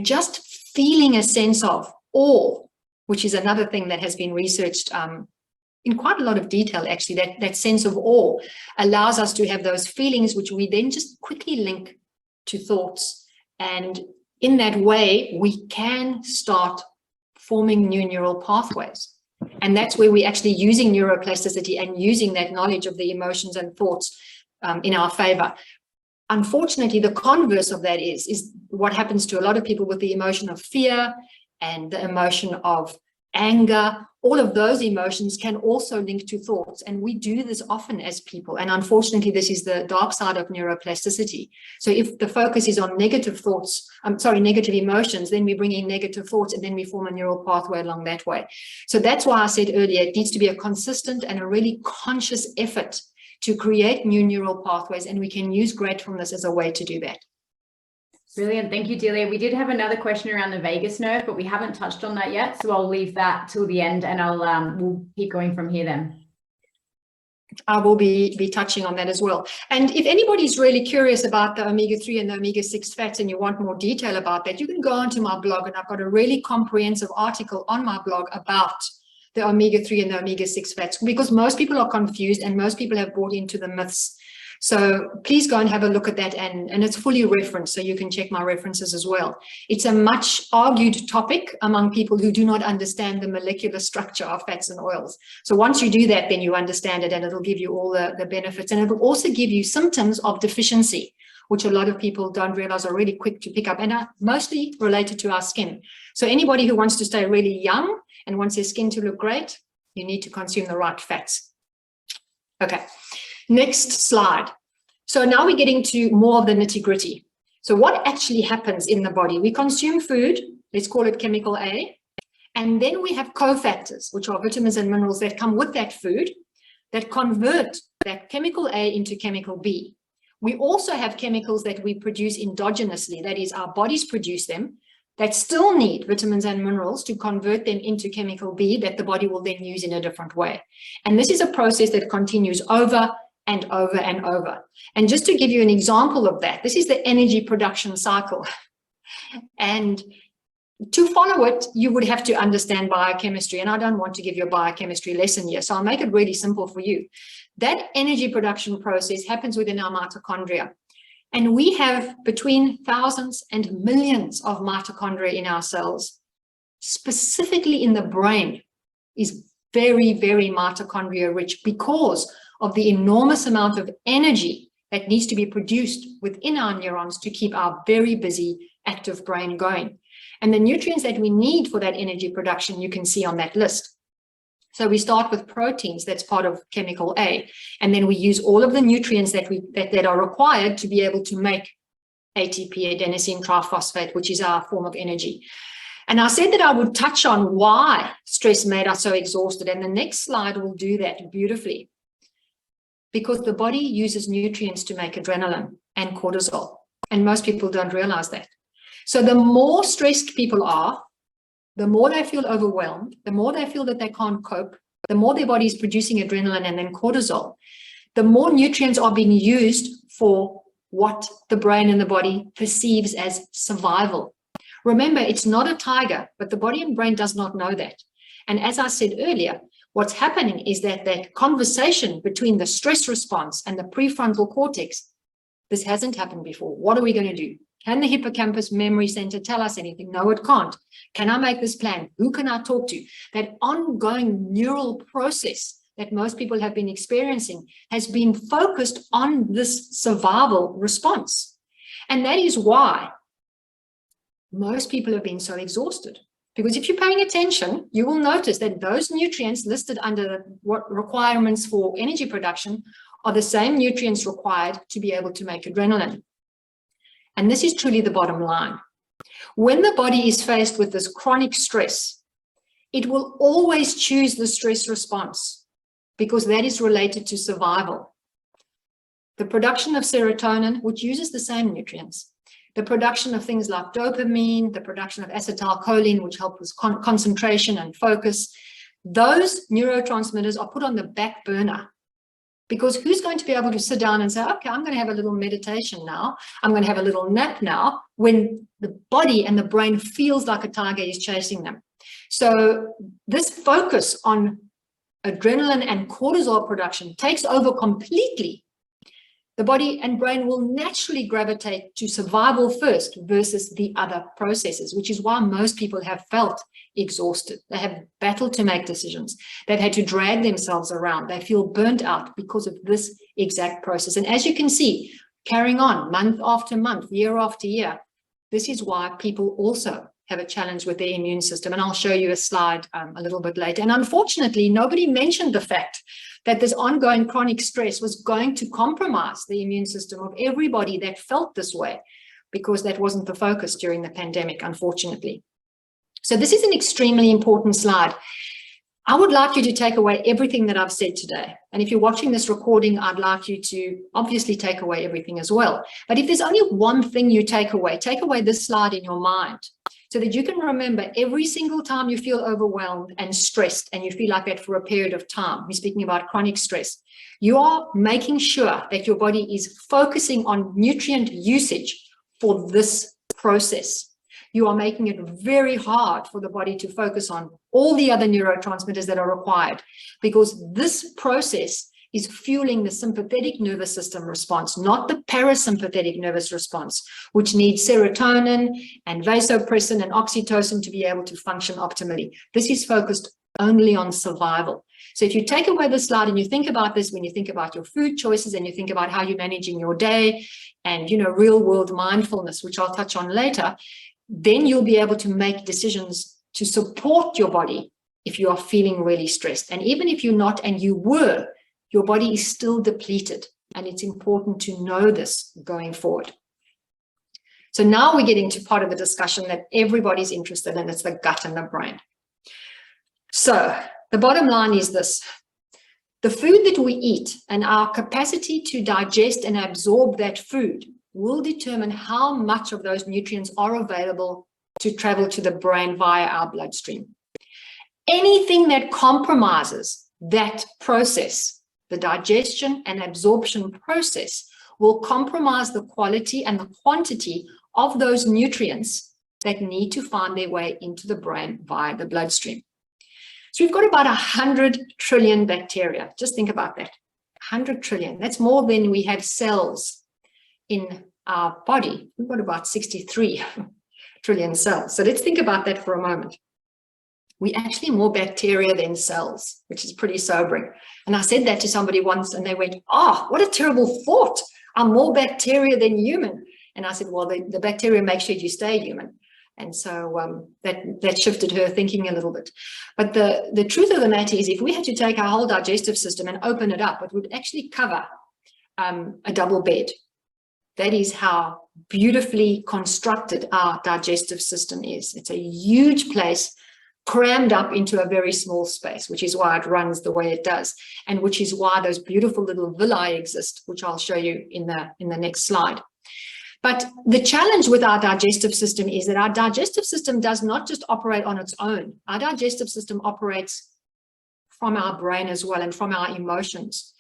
just feeling a sense of awe, which is another thing that has been researched in quite a lot of detail, actually, that sense of awe allows us to have those feelings, which we then just quickly link to thoughts. And in that way, we can start forming new neural pathways. And that's where we're actually using neuroplasticity and using that knowledge of the emotions and thoughts in our favor. Unfortunately, the converse of that is what happens to a lot of people with the emotion of fear and the emotion of anger. All of those emotions can also link to thoughts. And we do this often as people. And unfortunately, this is the dark side of neuroplasticity. So if the focus is on negative thoughts, negative emotions, then we bring in negative thoughts and then we form a neural pathway along that way. So that's why I said earlier, it needs to be a consistent and a really conscious effort to create new neural pathways. And we can use gratefulness as a way to do that. Brilliant. Thank you, Delia. We did have another question around the vagus nerve, but we haven't touched on that yet. So I'll leave that till the end and we'll keep going from here then. I will be touching on that as well. And if anybody's really curious about the omega-3 and the omega-6 fats and you want more detail about that, you can go onto my blog, and I've got a really comprehensive article on my blog about the omega-3 and the omega-6 fats, because most people are confused and most people have bought into the myths. So please go and have a look at that, and it's fully referenced, so you can check my references as well. It's a much argued topic among people who do not understand the molecular structure of fats and oils. So once you do that, then you understand it, and it'll give you all the benefits, and it'll also give you symptoms of deficiency, which a lot of people don't realize are really quick to pick up and are mostly related to our skin. So anybody who wants to stay really young and wants their skin to look great, you need to consume the right fats. Okay. Next slide. So now we're getting to more of the nitty-gritty. So what actually happens in the body? We consume food, let's call it chemical A, and then we have cofactors, which are vitamins and minerals that come with that food that convert that chemical A into chemical B. We also have chemicals that we produce endogenously, that is, our bodies produce them, that still need vitamins and minerals to convert them into chemical B that the body will then use in a different way. And this is a process that continues over and over and over. And just to give you an example of that, this is the energy production cycle. And to follow it, you would have to understand biochemistry. And I don't want to give you a biochemistry lesson here, so I'll make it really simple for you. That energy production process happens within our mitochondria. And we have between thousands and millions of mitochondria in our cells. Specifically in the brain is very, very mitochondria rich because of the enormous amount of energy that needs to be produced within our neurons to keep our very busy, active brain going. And the nutrients that we need for that energy production, you can see on that list. So we start with proteins, that's part of chemical A, and then we use all of the nutrients that are required to be able to make ATP, adenosine triphosphate, which is our form of energy. And I said that I would touch on why stress made us so exhausted, and the next slide will do that beautifully. Because the body uses nutrients to make adrenaline and cortisol, and most people don't realize that. So the more stressed people are, the more they feel overwhelmed, the more they feel that they can't cope, the more their body is producing adrenaline and then cortisol, the more nutrients are being used for what the brain and the body perceives as survival. Remember, it's not a tiger, but the body and brain does not know that. And as I said earlier, what's happening is that that conversation between the stress response and the prefrontal cortex, this hasn't happened before. What are we going to do? Can the hippocampus memory center tell us anything? No, it can't. Can I make this plan? Who can I talk to? That ongoing neural process that most people have been experiencing has been focused on this survival response. And that is why most people have been so exhausted. Because if you're paying attention, you will notice that those nutrients listed under what requirements for energy production are the same nutrients required to be able to make adrenaline. And this is truly the bottom line. When the body is faced with this chronic stress, it will always choose the stress response because that is related to survival. The production of serotonin, which uses the same nutrients, the production of things like dopamine, the production of acetylcholine, which help with concentration and focus, those neurotransmitters are put on the back burner. Because who's going to be able to sit down and say, okay, I'm going to have a little meditation now. I'm going to have a little nap now, when the body and the brain feels like a tiger is chasing them. So this focus on adrenaline and cortisol production takes over completely. The body and brain will naturally gravitate to survival first versus the other processes, which is why most people have felt exhausted. They have battled to make decisions. They've had to drag themselves around. They feel burnt out because of this exact process. And as you can see, carrying on month after month, year after year, this is why people also have a challenge with their immune system. And I'll show you a slide a little bit later. And unfortunately, nobody mentioned the fact that this ongoing chronic stress was going to compromise the immune system of everybody that felt this way, because that wasn't the focus during the pandemic, unfortunately. So this is an extremely important slide. I would like you to take away everything that I've said today. And if you're watching this recording, I'd like you to obviously take away everything as well. But if there's only one thing you take away this slide in your mind, so that you can remember every single time you feel overwhelmed and stressed, and you feel like that for a period of time, we're speaking about chronic stress, you are making sure that your body is focusing on nutrient usage for this process. You are making it very hard for the body to focus on all the other neurotransmitters that are required, because this process is fueling the sympathetic nervous system response, not the parasympathetic nervous response, which needs serotonin and vasopressin and oxytocin to be able to function optimally. This is focused only on survival. So if you take away the slide and you think about this when you think about your food choices and you think about how you're managing your day and, real world mindfulness, which I'll touch on later, then you'll be able to make decisions to support your body if you are feeling really stressed. And even if you're not, and you were, your body is still depleted. And it's important to know this going forward. So now we're getting to part of the discussion that everybody's interested in. It's the gut and the brain. So the bottom line is this. The food that we eat and our capacity to digest and absorb that food will determine how much of those nutrients are available to travel to the brain via our bloodstream. Anything that compromises that process, the digestion and absorption process, will compromise the quality and the quantity of those nutrients that need to find their way into the brain via the bloodstream. So we've got about 100 trillion bacteria. Just think about that. 100 trillion. That's more than we have cells in our body. We've got about 63 trillion cells. So let's think about that for a moment. We actually more bacteria than cells, which is pretty sobering. And I said that to somebody once and they went, "Oh, what a terrible thought. I'm more bacteria than human." And I said, well, the bacteria make sure you stay human. And so that shifted her thinking a little bit. But the truth of the matter is, if we had to take our whole digestive system and open it up, it would actually cover a double bed. That is how beautifully constructed our digestive system is. It's a huge place crammed up into a very small space, which is why it runs the way it does, and which is why those beautiful little villi exist, which I'll show you in the next slide. But the challenge with our digestive system is that our digestive system does not just operate on its own. Our digestive system operates from our brain as well, and from our emotions.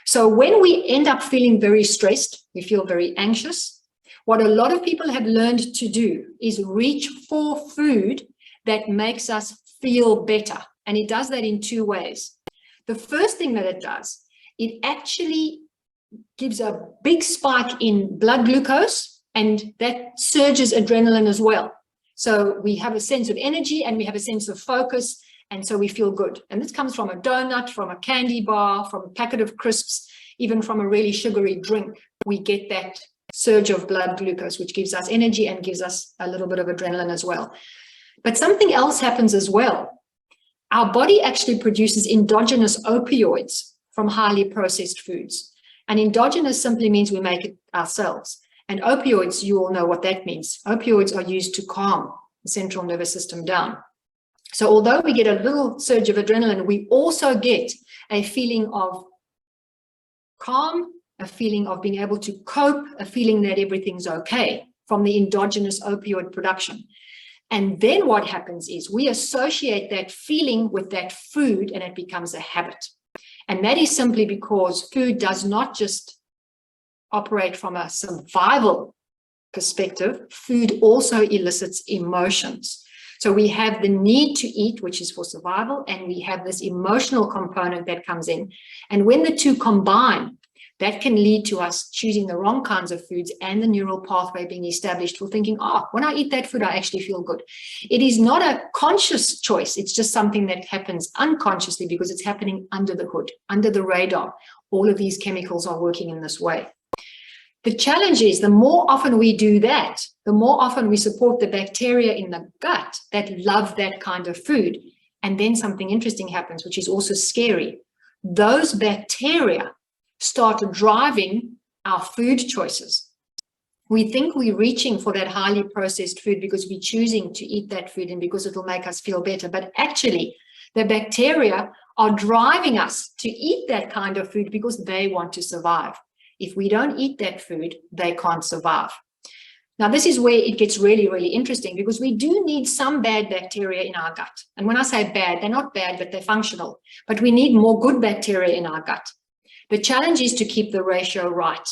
So when we end up feeling very stressed, we feel very anxious, what a lot of people have learned to do is reach for food that makes us feel better. And it does that in two ways. The first thing that it does, it actually gives a big spike in blood glucose, and that surges adrenaline as well. So we have a sense of energy and we have a sense of focus, and so we feel good. And this comes from a donut, from a candy bar, from a packet of crisps, even from a really sugary drink. We get that surge of blood glucose, which gives us energy and gives us a little bit of adrenaline as well. But something else happens as well. Our body actually produces endogenous opioids from highly processed foods. And endogenous simply means we make it ourselves. And opioids, you all know what that means. Opioids are used to calm the central nervous system down. So although we get a little surge of adrenaline, we also get a feeling of calm, a feeling of being able to cope, a feeling that everything's okay from the endogenous opioid production. And then what happens is we associate that feeling with that food, and it becomes a habit. And that is simply because food does not just operate from a survival perspective. Food also elicits emotions. So we have the need to eat, which is for survival, and we have this emotional component that comes in. And when the two combine, that can lead to us choosing the wrong kinds of foods and the neural pathway being established for thinking, oh, when I eat that food, I actually feel good. It is not a conscious choice. It's just something that happens unconsciously because it's happening under the hood, under the radar. All of these chemicals are working in this way. The challenge is the more often we do that, the more often we support the bacteria in the gut that love that kind of food. And then something interesting happens, which is also scary. Those bacteria start driving our food choices. We think we're reaching for that highly processed food because we're choosing to eat that food and because it'll make us feel better. But actually, the bacteria are driving us to eat that kind of food because they want to survive. If we don't eat that food, they can't survive. Now, this is where it gets really, really interesting because we do need some bad bacteria in our gut. And when I say bad, they're not bad, but they're functional. But we need more good bacteria in our gut. The challenge is to keep the ratio right.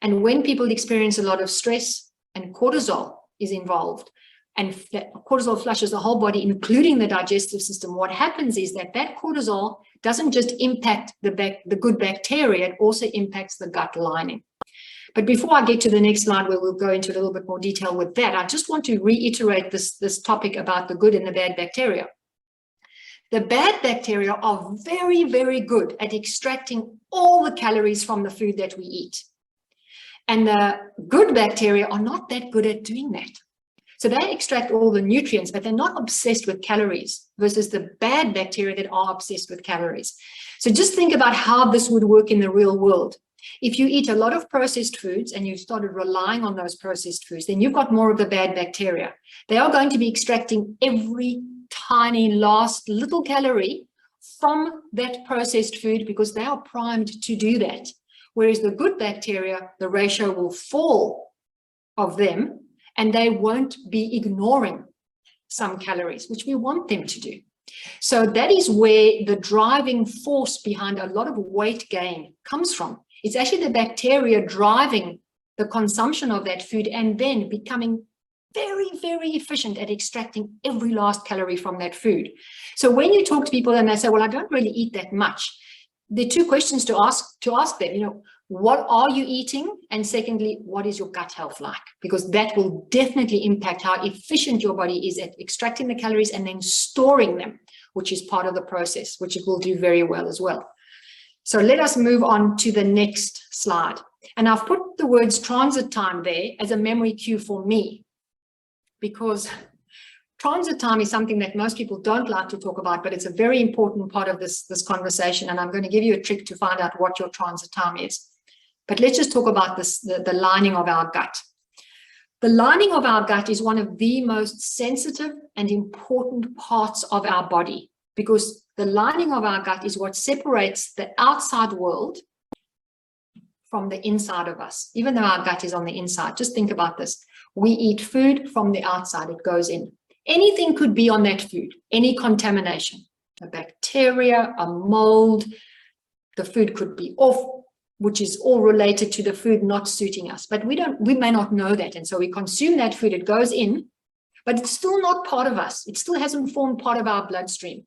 And when people experience a lot of stress and cortisol is involved, and cortisol flushes the whole body, including the digestive system, what happens is that cortisol doesn't just impact the good bacteria, it also impacts the gut lining. But before I get to the next slide, where we'll go into a little bit more detail with that, I just want to reiterate this topic about the good and the bad bacteria. The bad bacteria are very, very good at extracting all the calories from the food that we eat. And the good bacteria are not that good at doing that. So they extract all the nutrients, but they're not obsessed with calories versus the bad bacteria that are obsessed with calories. So just think about how this would work in the real world. If you eat a lot of processed foods and you've started relying on those processed foods, then you've got more of the bad bacteria. They are going to be extracting every tiny last little calorie from that processed food because they are primed to do that. Whereas the good bacteria, the ratio will fall of them and they won't be ignoring some calories, which we want them to do. So that is where the driving force behind a lot of weight gain comes from. It's actually the bacteria driving the consumption of that food and then becoming very, very efficient at extracting every last calorie from that food. So when you talk to people and they say, well, I don't really eat that much, there are two questions to ask them, what are you eating? And secondly, what is your gut health like? Because that will definitely impact how efficient your body is at extracting the calories and then storing them, which is part of the process, which it will do very well as well. So let us move on to the next slide. And I've put the words transit time there as a memory cue for me, because transit time is something that most people don't like to talk about, but it's a very important part of this conversation. And I'm going to give you a trick to find out what your transit time is. But let's just talk about the lining of our gut. The lining of our gut is one of the most sensitive and important parts of our body, because the lining of our gut is what separates the outside world from the inside of us. Even though our gut is on the inside, just think about this. We eat food from the outside, it goes in. Anything could be on that food, any contamination, a bacteria, a mold, the food could be off, which is all related to the food not suiting us. But we may not know that. And so we consume that food, it goes in, but it's still not part of us. It still hasn't formed part of our bloodstream.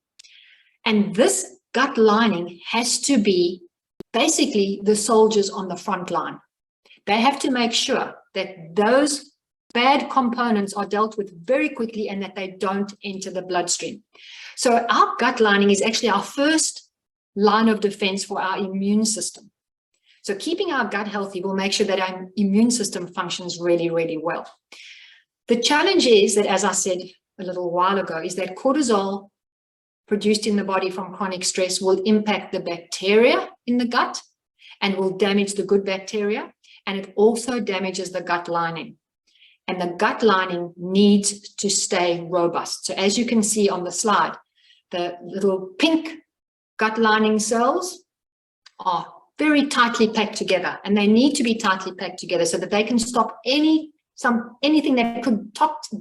And this gut lining has to be basically the soldiers on the front line. They have to make sure that those bad components are dealt with very quickly and that they don't enter the bloodstream. So our gut lining is actually our first line of defense for our immune system. So keeping our gut healthy will make sure that our immune system functions really, really well. The challenge is that, as I said a little while ago, is that cortisol produced in the body from chronic stress will impact the bacteria in the gut and will damage the good bacteria. And it also damages the gut lining. And the gut lining needs to stay robust. So as you can see on the slide, the little pink gut lining cells are very tightly packed together, and they need to be tightly packed together so that they can stop anything that could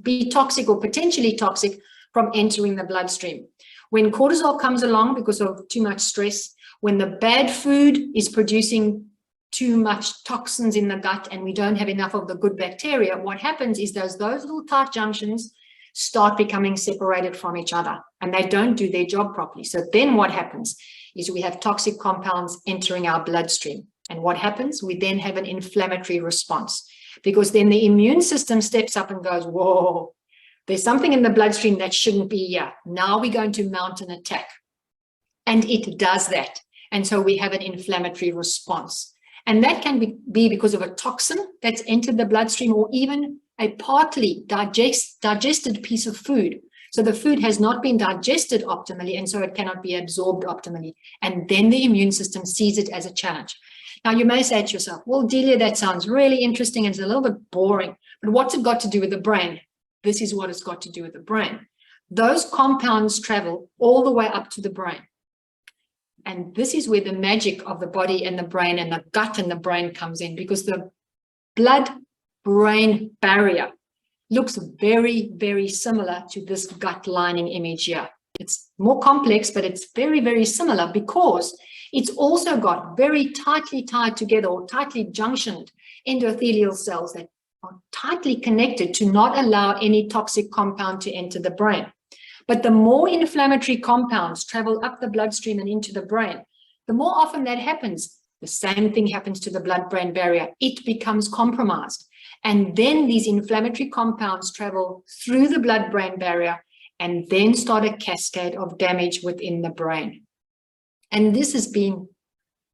be toxic or potentially toxic from entering the bloodstream. When cortisol comes along because of too much stress, when the bad food is producing too much toxins in the gut and we don't have enough of the good bacteria, what happens is those little tight junctions start becoming separated from each other, and they don't do their job properly. So then what happens is we have toxic compounds entering our bloodstream. And what happens? We then have an inflammatory response, because then the immune system steps up and goes, whoa, there's something in the bloodstream that shouldn't be here. Now we're going to mount an attack. And it does that. And so we have an inflammatory response. And that can be because of a toxin that's entered the bloodstream, or even a partly digested piece of food. So the food has not been digested optimally, and so it cannot be absorbed optimally. And then the immune system sees it as a challenge. Now, you may say to yourself, well, Delia, that sounds really interesting and it's a little bit boring, but what's it got to do with the brain? This is what it's got to do with the brain. Those compounds travel all the way up to the brain. And this is where the magic of the body and the brain and the gut and the brain comes in, because the blood-brain barrier looks very, very similar to this gut lining image here. It's more complex, but it's very, very similar because it's also got very tightly tied together or tightly junctioned endothelial cells that are tightly connected to not allow any toxic compound to enter the brain. But the more inflammatory compounds travel up the bloodstream and into the brain, the more often that happens, the same thing happens to the blood-brain barrier. It becomes compromised. And then these inflammatory compounds travel through the blood-brain barrier and then start a cascade of damage within the brain. And this has been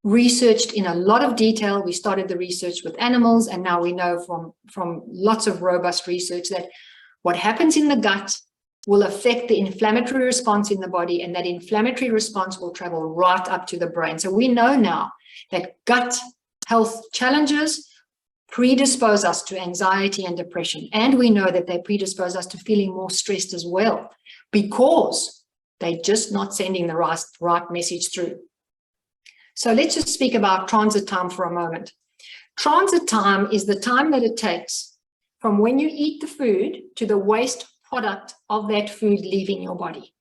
researched in a lot of detail. We started the research with animals, and now we know from lots of robust research that what happens in the gut will affect the inflammatory response in the body, and that inflammatory response will travel right up to the brain. So we know now that gut health challenges predispose us to anxiety and depression. And we know that they predispose us to feeling more stressed as well, because they're just not sending the right message through. So let's just speak about transit time for a moment. Transit time is the time that it takes from when you eat the food to the waste product of that food leaving your body.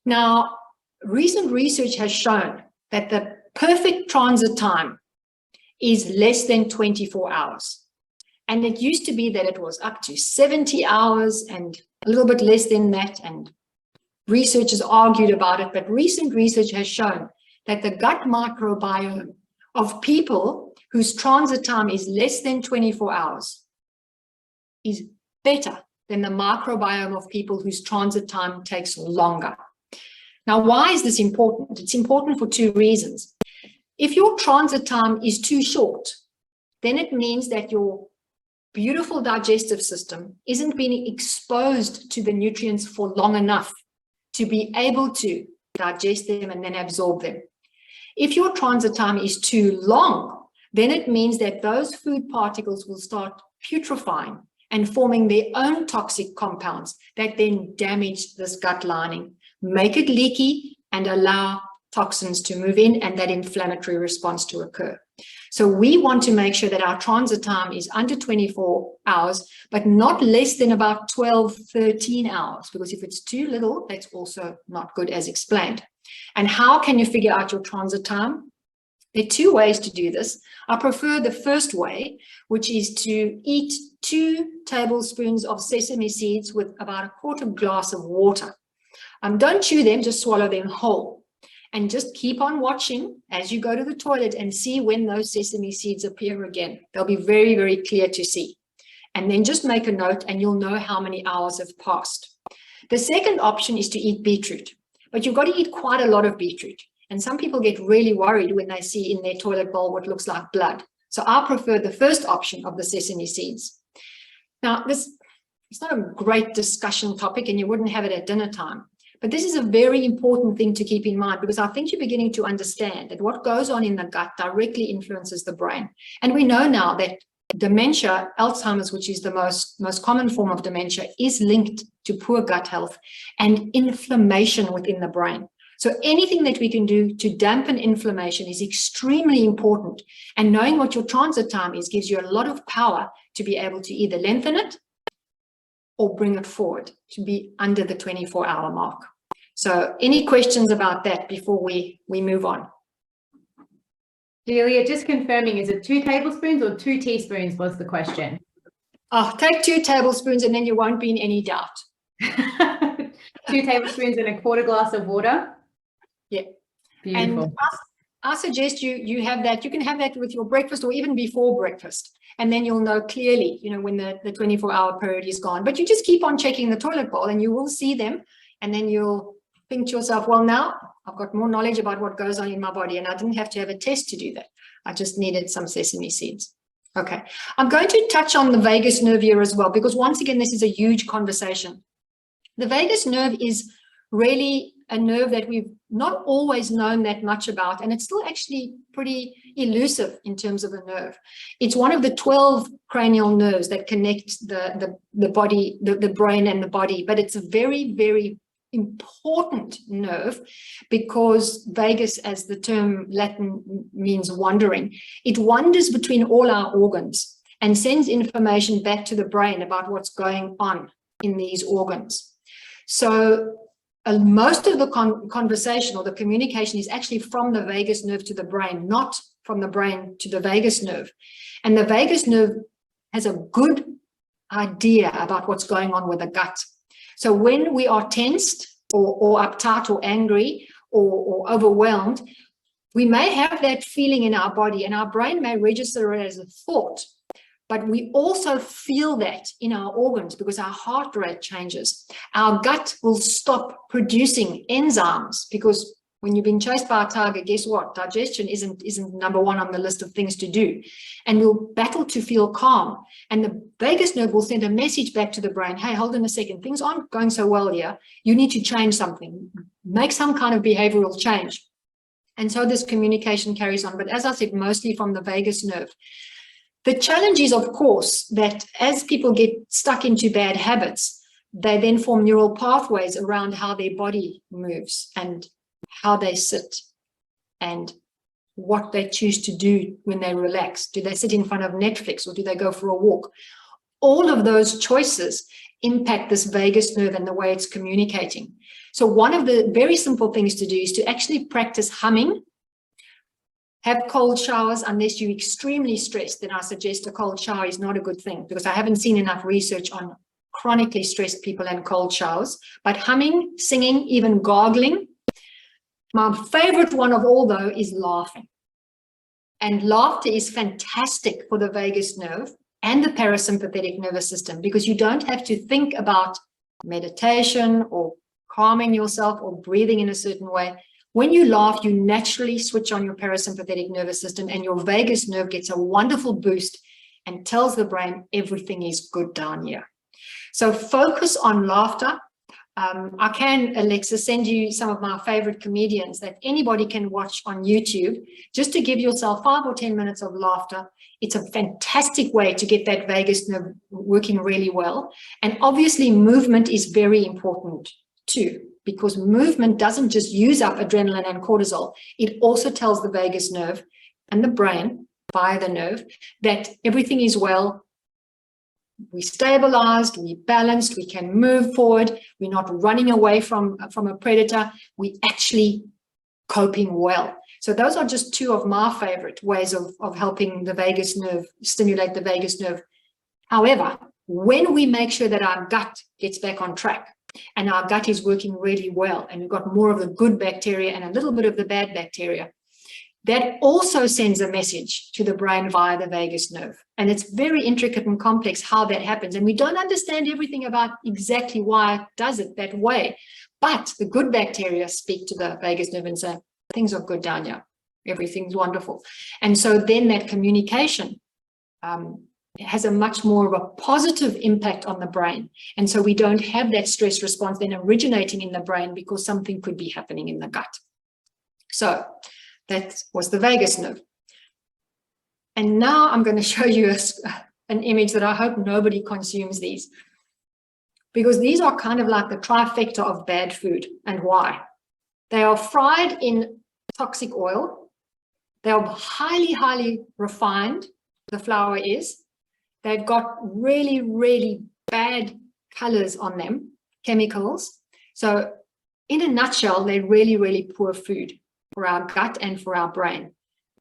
Now, recent research has shown that the perfect transit time is less than 24 hours. And it used to be that it was up to 70 hours and a little bit less than that, and researchers argued about it, but recent research has shown that the gut microbiome of people whose transit time is less than 24 hours is better than the microbiome of people whose transit time takes longer. Now, why is this important? It's important for two reasons. If your transit time is too short, then it means that your beautiful digestive system isn't being exposed to the nutrients for long enough to be able to digest them and then absorb them. If your transit time is too long, then it means that those food particles will start putrefying and forming their own toxic compounds that then damage this gut lining, make it leaky, and allow toxins to move in and that inflammatory response to occur. So we want to make sure that our transit time is under 24 hours, but not less than about 12, 13 hours, because if it's too little, that's also not good, as explained. And how can you figure out your transit time? There are two ways to do this. I prefer the first way, which is to eat 2 tablespoons of sesame seeds with about a quarter glass of water. Don't chew them, just swallow them whole. And just keep on watching as you go to the toilet and see when those sesame seeds appear again. They'll be very, very clear to see. And then just make a note and you'll know how many hours have passed. The second option is to eat beetroot, but you've got to eat quite a lot of beetroot. And some people get really worried when they see in their toilet bowl what looks like blood. So I prefer the first option of the sesame seeds. Now, it's not a great discussion topic and you wouldn't have it at dinner time. But this is a very important thing to keep in mind, because I think you're beginning to understand that what goes on in the gut directly influences the brain. And we know now that dementia, Alzheimer's, which is the most common form of dementia, is linked to poor gut health and inflammation within the brain. So anything that we can do to dampen inflammation is extremely important. And knowing what your transit time is gives you a lot of power to be able to either lengthen it or bring it forward to be under the 24-hour mark. So any questions about that before we move on? Delia, just confirming, is it 2 tablespoons or 2 teaspoons was the question? Oh, take 2 tablespoons and then you won't be in any doubt. 2 tablespoons and a quarter glass of water? Yeah. Beautiful. And I suggest you have that. You can have that with your breakfast or even before breakfast. And then you'll know clearly, when the 24-hour period is gone. But you just keep on checking the toilet bowl and you will see them. And then you'll think to yourself, well, now I've got more knowledge about what goes on in my body. And I didn't have to have a test to do that. I just needed some sesame seeds. Okay. I'm going to touch on the vagus nerve here as well, because once again, this is a huge conversation. The vagus nerve is really a nerve that we've not always known that much about, and it's still actually pretty elusive in terms of a nerve. It's one of the 12 cranial nerves that connect the body, the brain and the body, but it's a very, very important nerve because vagus, as the term Latin means wandering, it wanders between all our organs and sends information back to the brain about what's going on in these organs. So most of the conversation or the communication is actually from the vagus nerve to the brain, not from the brain to the vagus nerve. And the vagus nerve has a good idea about what's going on with the gut. So when we are tensed or uptight or angry or overwhelmed, we may have that feeling in our body and our brain may register it as a thought. But we also feel that in our organs because our heart rate changes. Our gut will stop producing enzymes because when you've been chased by a tiger, guess what? Digestion isn't number one on the list of things to do. And we'll battle to feel calm. And the vagus nerve will send a message back to the brain. Hey, hold on a second. Things aren't going so well here. You need to change something. Make some kind of behavioral change. And so this communication carries on. But as I said, mostly from the vagus nerve. The challenge is, of course, that as people get stuck into bad habits, they then form neural pathways around how their body moves and how they sit and what they choose to do when they relax. Do they sit in front of Netflix or do they go for a walk? All of those choices impact this vagus nerve and the way it's communicating. So one of the very simple things to do is to actually practice humming. Have cold showers unless you're extremely stressed. Then I suggest a cold shower is not a good thing because I haven't seen enough research on chronically stressed people and cold showers. But humming, singing, even gargling. My favorite one of all, though, is laughing. And laughter is fantastic for the vagus nerve and the parasympathetic nervous system because you don't have to think about meditation or calming yourself or breathing in a certain way. When you laugh, you naturally switch on your parasympathetic nervous system and your vagus nerve gets a wonderful boost and tells the brain everything is good down here. So focus on laughter. I can, Alexa, send you some of my favorite comedians that anybody can watch on YouTube, just to give yourself 5 or 10 minutes of laughter. It's a fantastic way to get that vagus nerve working really well. And obviously movement is very important too, because movement doesn't just use up adrenaline and cortisol. It also tells the vagus nerve and the brain via the nerve that everything is well. We stabilized, we balanced, we can move forward, we're not running away from a predator, we actually coping well. So those are just 2 of my favorite ways of helping the vagus nerve, stimulate the vagus nerve. However, when we make sure that our gut gets back on track and our gut is working really well and we've got more of the good bacteria and a little bit of the bad bacteria, that also sends a message to the brain via the vagus nerve. And it's very intricate and complex how that happens. And we don't understand everything about exactly why it does it that way. But the good bacteria speak to the vagus nerve and say, things are good down here. Everything's wonderful. And so then that communication has a much more of a positive impact on the brain. And so we don't have that stress response then originating in the brain because something could be happening in the gut. So that was the vagus nerve. And now I'm going to show you an image that I hope nobody consumes these, because these are kind of like the trifecta of bad food. And why? They are fried in toxic oil. They are highly, highly refined. The flour is. They've got really, really bad colors on them, chemicals. So in a nutshell, they're really, really poor food for our gut and for our brain.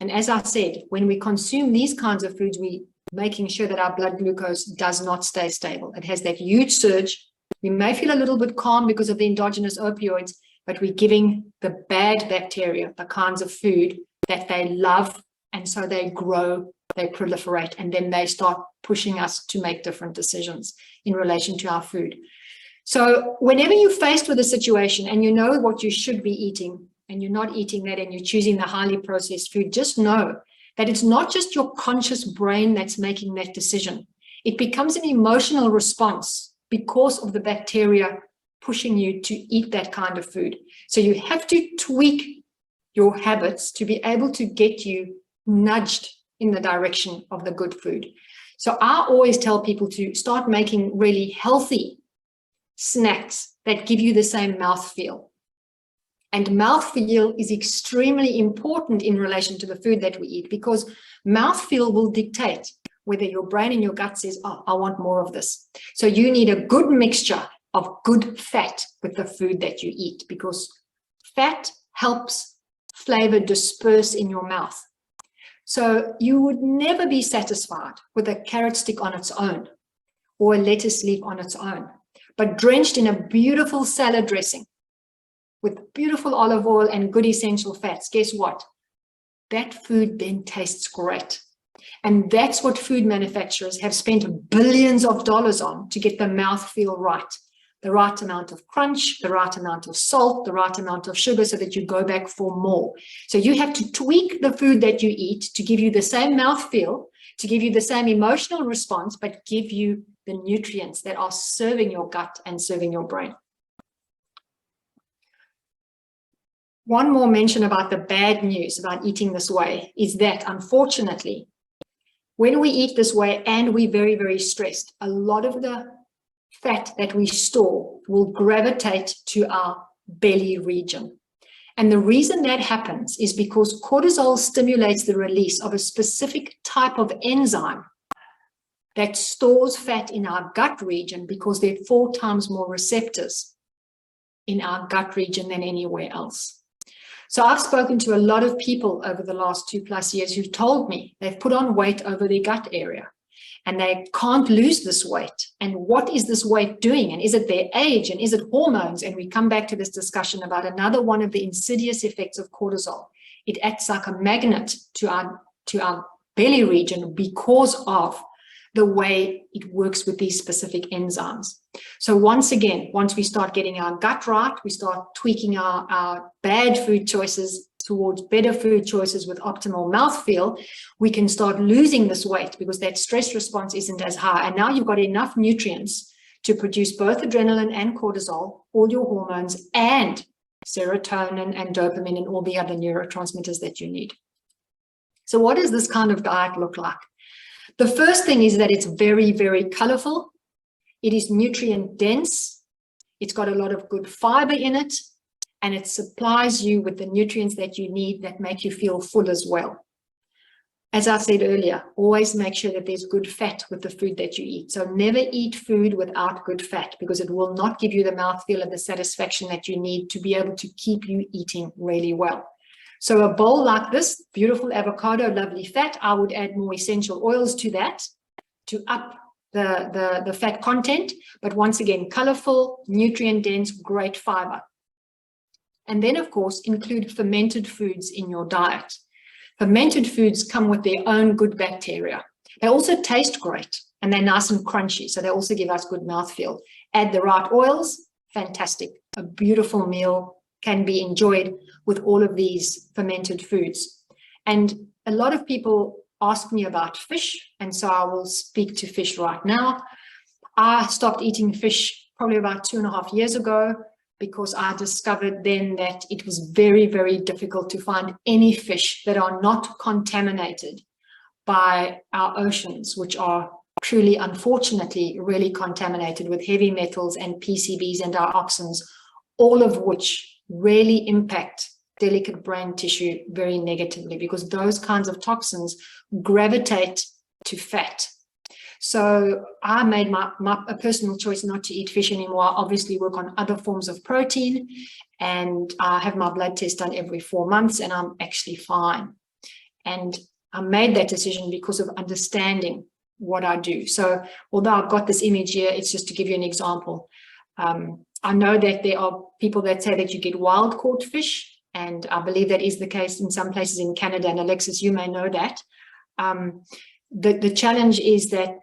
And as I said, when we consume these kinds of foods, we're making sure that our blood glucose does not stay stable. It has that huge surge. We may feel a little bit calm because of the endogenous opioids, but we're giving the bad bacteria the kinds of food that they love. And so they grow, they proliferate, and then they start pushing us to make different decisions in relation to our food. So whenever you're faced with a situation and you know what you should be eating, and you're not eating that and you're choosing the highly processed food, just know that it's not just your conscious brain that's making that decision. It becomes an emotional response because of the bacteria pushing you to eat that kind of food. So you have to tweak your habits to be able to get you nudged in the direction of the good food. So I always tell people to start making really healthy snacks that give you the same mouthfeel. And mouthfeel is extremely important in relation to the food that we eat, because mouthfeel will dictate whether your brain and your gut says, oh, I want more of this. So you need a good mixture of good fat with the food that you eat, because fat helps flavor disperse in your mouth. So you would never be satisfied with a carrot stick on its own or a lettuce leaf on its own, but drenched in a beautiful salad dressing with beautiful olive oil and good essential fats, guess what? That food then tastes great. And that's what food manufacturers have spent billions of dollars on to get the mouthfeel right. The right amount of crunch, the right amount of salt, the right amount of sugar so that you go back for more. So you have to tweak the food that you eat to give you the same mouthfeel, to give you the same emotional response, but give you the nutrients that are serving your gut and serving your brain. One more mention about the bad news about eating this way is that, unfortunately, when we eat this way and we're very, very stressed, a lot of the fat that we store will gravitate to our belly region. And the reason that happens is because cortisol stimulates the release of a specific type of enzyme that stores fat in our gut region, because there are 4 times more receptors in our gut region than anywhere else. So I've spoken to a lot of people over the last 2+ years who've told me they've put on weight over their gut area and they can't lose this weight. And what is this weight doing? And is it their age? And is it hormones? And we come back to this discussion about another one of the insidious effects of cortisol. It acts like a magnet to our belly region because of the way it works with these specific enzymes. So once again, once we start getting our gut right, we start tweaking our bad food choices, towards better food choices with optimal mouthfeel, we can start losing this weight because that stress response isn't as high. And now you've got enough nutrients to produce both adrenaline and cortisol, all your hormones, and serotonin and dopamine and all the other neurotransmitters that you need. So what does this kind of diet look like? The first thing is that it's very, very colorful. It is nutrient dense. It's got a lot of good fiber in it, and it supplies you with the nutrients that you need that make you feel full as well. As I said earlier, always make sure that there's good fat with the food that you eat. So never eat food without good fat, because it will not give you the mouthfeel and the satisfaction that you need to be able to keep you eating really well. So a bowl like this, beautiful avocado, lovely fat, I would add more essential oils to that to up the fat content. But once again, colorful, nutrient dense, great fiber. And then, of course, include fermented foods in your diet. Fermented foods come with their own good bacteria. They also taste great, and they're nice and crunchy, so they also give us good mouthfeel. Add the right oils, fantastic. A beautiful meal can be enjoyed with all of these fermented foods. And a lot of people ask me about fish, and so I will speak to fish right now. I stopped eating fish probably about 2.5 years ago, because I discovered then that it was very, very difficult to find any fish that are not contaminated by our oceans, which are truly, unfortunately, really contaminated with heavy metals and PCBs and dioxins, all of which really impact delicate brain tissue very negatively, because those kinds of toxins gravitate to fat. So I made a personal choice not to eat fish anymore. I obviously work on other forms of protein, and I have my blood test done every 4 months, and I'm actually fine. And I made that decision because of understanding what I do. So although I've got this image here, it's just to give you an example. I know that there are people that say that you get wild caught fish, and I believe that is the case in some places in Canada, and Alexis, you may know that. The challenge is that,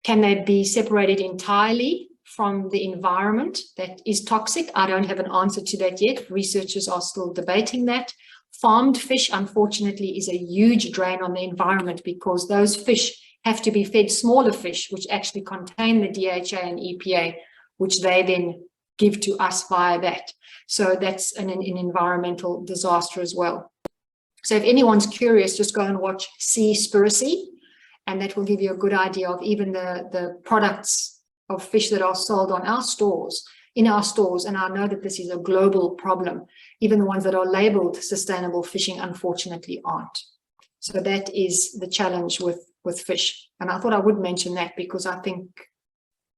can they be separated entirely from the environment that is toxic? I don't have an answer to that yet. Researchers are still debating that. Farmed fish, unfortunately, is a huge drain on the environment, because those fish have to be fed smaller fish, which actually contain the DHA and EPA, which they then give to us via that. So that's an environmental disaster as well. So if anyone's curious, just go and watch Seaspiracy, and that will give you a good idea of even the products of fish that are sold on our stores, in our stores. And I know that this is a global problem. Even the ones that are labeled sustainable fishing, unfortunately, aren't. So that is the challenge with fish. And I thought I would mention that, because I think,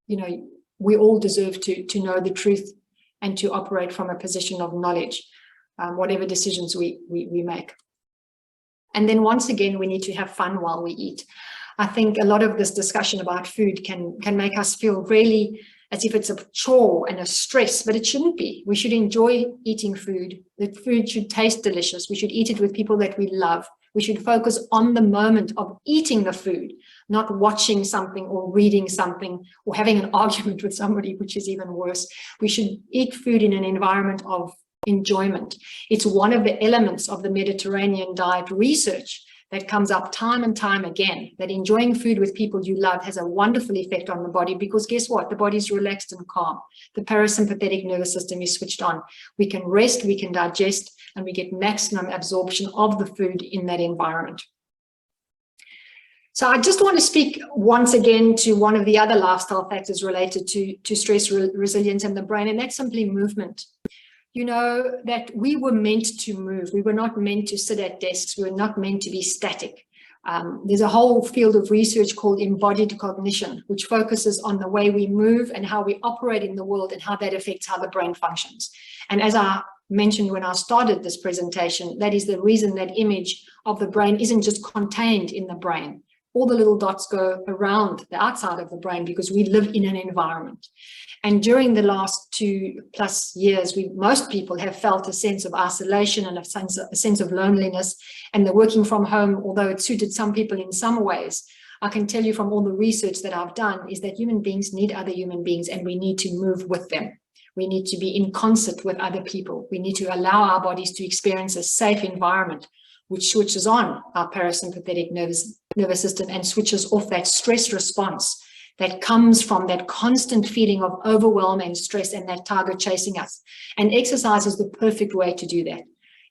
you know, we all deserve to know the truth and to operate from a position of knowledge, whatever decisions we make. And then once again, we need to have fun while we eat. I think a lot of this discussion about food can make us feel really as if it's a chore and a stress, but it shouldn't be. We should enjoy eating food. The food should taste delicious. We should eat it with people that we love. We should focus on the moment of eating the food, not watching something or reading something or having an argument with somebody, which is even worse. We should eat food in an environment of enjoyment. It's one of the elements of the Mediterranean diet research that comes up time and time again, that enjoying food with people you love has a wonderful effect on the body, because guess what? The body's relaxed and calm. The parasympathetic nervous system is switched on. We can rest, we can digest, and we get maximum absorption of the food in that environment. So I just want to speak once again to one of the other lifestyle factors related to stress resilience and the brain, and that's simply movement. You know, that we were meant to move. We were not meant to sit at desks. We were not meant to be static. There's a whole field of research called embodied cognition, which focuses on the way we move and how we operate in the world and how that affects how the brain functions. And as I mentioned when I started this presentation, that is the reason that image of the brain isn't just contained in the brain. All the little dots go around the outside of the brain, because we live in an environment. And during the last 2+ years, most people have felt a sense of isolation and a sense of loneliness. And the working from home, although it suited some people in some ways, I can tell you from all the research that I've done is that human beings need other human beings, and we need to move with them. We need to be in concert with other people. We need to allow our bodies to experience a safe environment, which switches on our parasympathetic nervous system and switches off that stress response that comes from that constant feeling of overwhelm and stress and that target chasing us. And exercise is the perfect way to do that.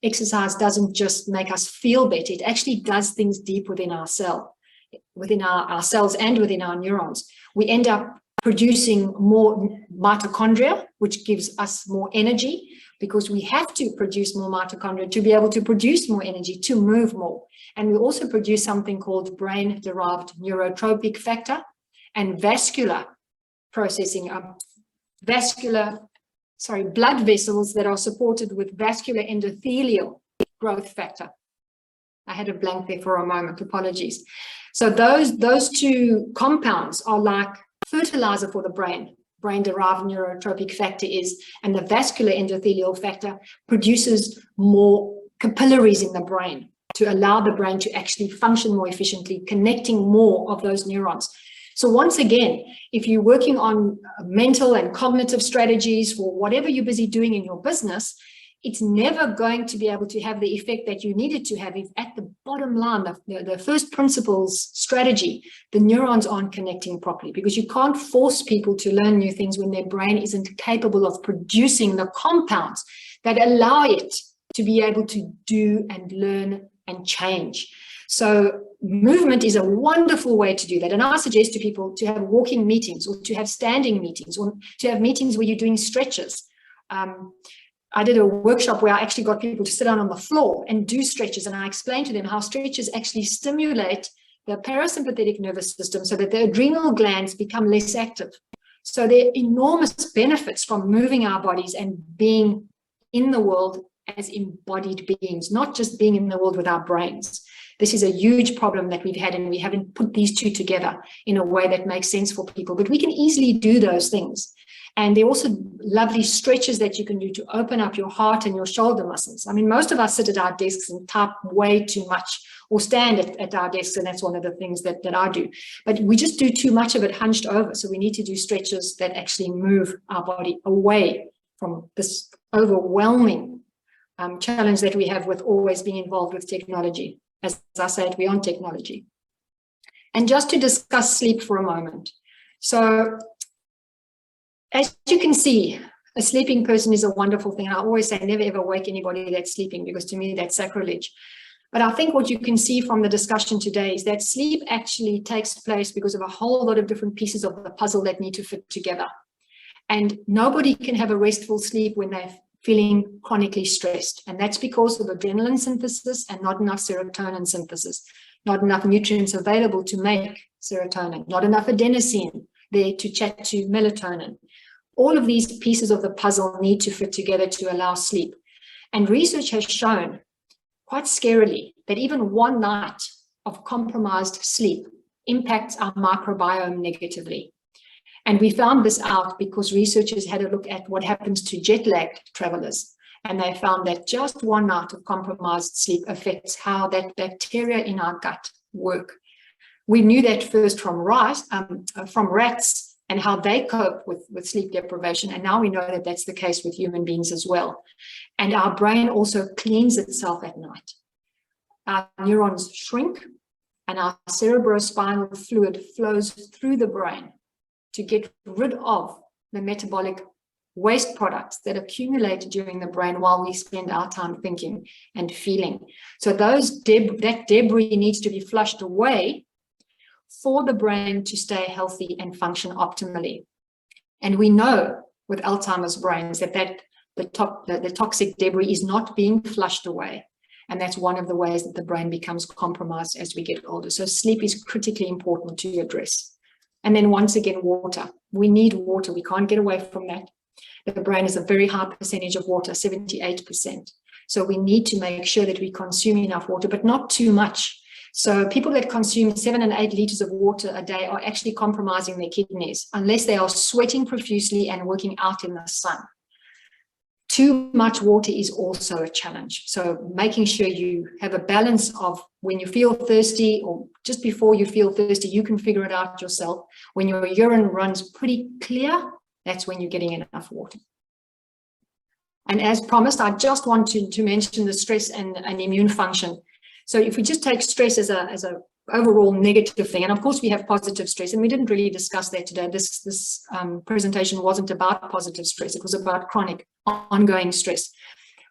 Exercise doesn't just make us feel better, it actually does things deep within our cell, within our cells and within our neurons. We end up producing more mitochondria, which gives us more energy, because we have to produce more mitochondria to be able to produce more energy, to move more. And we also produce something called brain-derived neurotropic factor and vascular processing, blood vessels that are supported with vascular endothelial growth factor. I had a blank there for a moment, apologies. So those two compounds are like fertilizer for the brain. Brain-derived neurotropic factor is, and the vascular endothelial factor produces more capillaries in the brain to allow the brain to actually function more efficiently, connecting more of those neurons. So once again, if you're working on mental and cognitive strategies for whatever you're busy doing in your business, it's never going to be able to have the effect that you need it to have if at the bottom line, the first principles strategy, the neurons aren't connecting properly, because you can't force people to learn new things when their brain isn't capable of producing the compounds that allow it to be able to do and learn and change. So movement is a wonderful way to do that. And I suggest to people to have walking meetings, or to have standing meetings, or to have meetings where you're doing stretches. I did a workshop where I actually got people to sit down on the floor and do stretches. And I explained to them how stretches actually stimulate the parasympathetic nervous system so that the adrenal glands become less active. So there are enormous benefits from moving our bodies and being in the world as embodied beings, not just being in the world with our brains. This is a huge problem that we've had, and we haven't put these two together in a way that makes sense for people. But we can easily do those things. And there are also lovely stretches that you can do to open up your heart and your shoulder muscles. I mean, most of us sit at our desks and type way too much, or stand at our desks, and that's one of the things that I do. But we just do too much of it hunched over. So we need to do stretches that actually move our body away from this overwhelming challenge that we have with always being involved with technology. As I said, we're on technology. And just to discuss sleep for a moment. So as you can see, a sleeping person is a wonderful thing. I always say never ever wake anybody that's sleeping, because to me that's sacrilege. But I think what you can see from the discussion today is that sleep actually takes place because of a whole lot of different pieces of the puzzle that need to fit together. And nobody can have a restful sleep when they're feeling chronically stressed. And that's because of adrenaline synthesis and not enough serotonin synthesis, not enough nutrients available to make serotonin, not enough adenosine there to chat to melatonin. All of these pieces of the puzzle need to fit together to allow sleep. And research has shown, quite scarily, that even one night of compromised sleep impacts our microbiome negatively. And we found this out because researchers had a look at what happens to jet-lagged travelers. And they found that just one night of compromised sleep affects how that bacteria in our gut work. We knew that first from rats and how they cope with sleep deprivation. And now we know that that's the case with human beings as well. And our brain also cleans itself at night. Our neurons shrink, and our cerebrospinal fluid flows through the brain to get rid of the metabolic waste products that accumulate during the brain while we spend our time thinking and feeling. So that debris needs to be flushed away for the brain to stay healthy and function optimally. And we know with Alzheimer's brains that the toxic debris is not being flushed away. And that's one of the ways that the brain becomes compromised as we get older. So sleep is critically important to address. And then once again, water. We need water. We can't get away from that. The brain is a very high percentage of water, 78%. So we need to make sure that we consume enough water, but not too much. So people that consume 7 and 8 liters of water a day are actually compromising their kidneys unless they are sweating profusely and working out in the sun. Too much water is also a challenge. So making sure you have a balance of when you feel thirsty or just before you feel thirsty, you can figure it out yourself. When your urine runs pretty clear, that's when you're getting enough water. And as promised, I just want to mention the stress and immune function. So if we just take stress as a overall negative thing, and of course we have positive stress, and we didn't really discuss that today. This presentation wasn't about positive stress. It was about chronic, ongoing stress.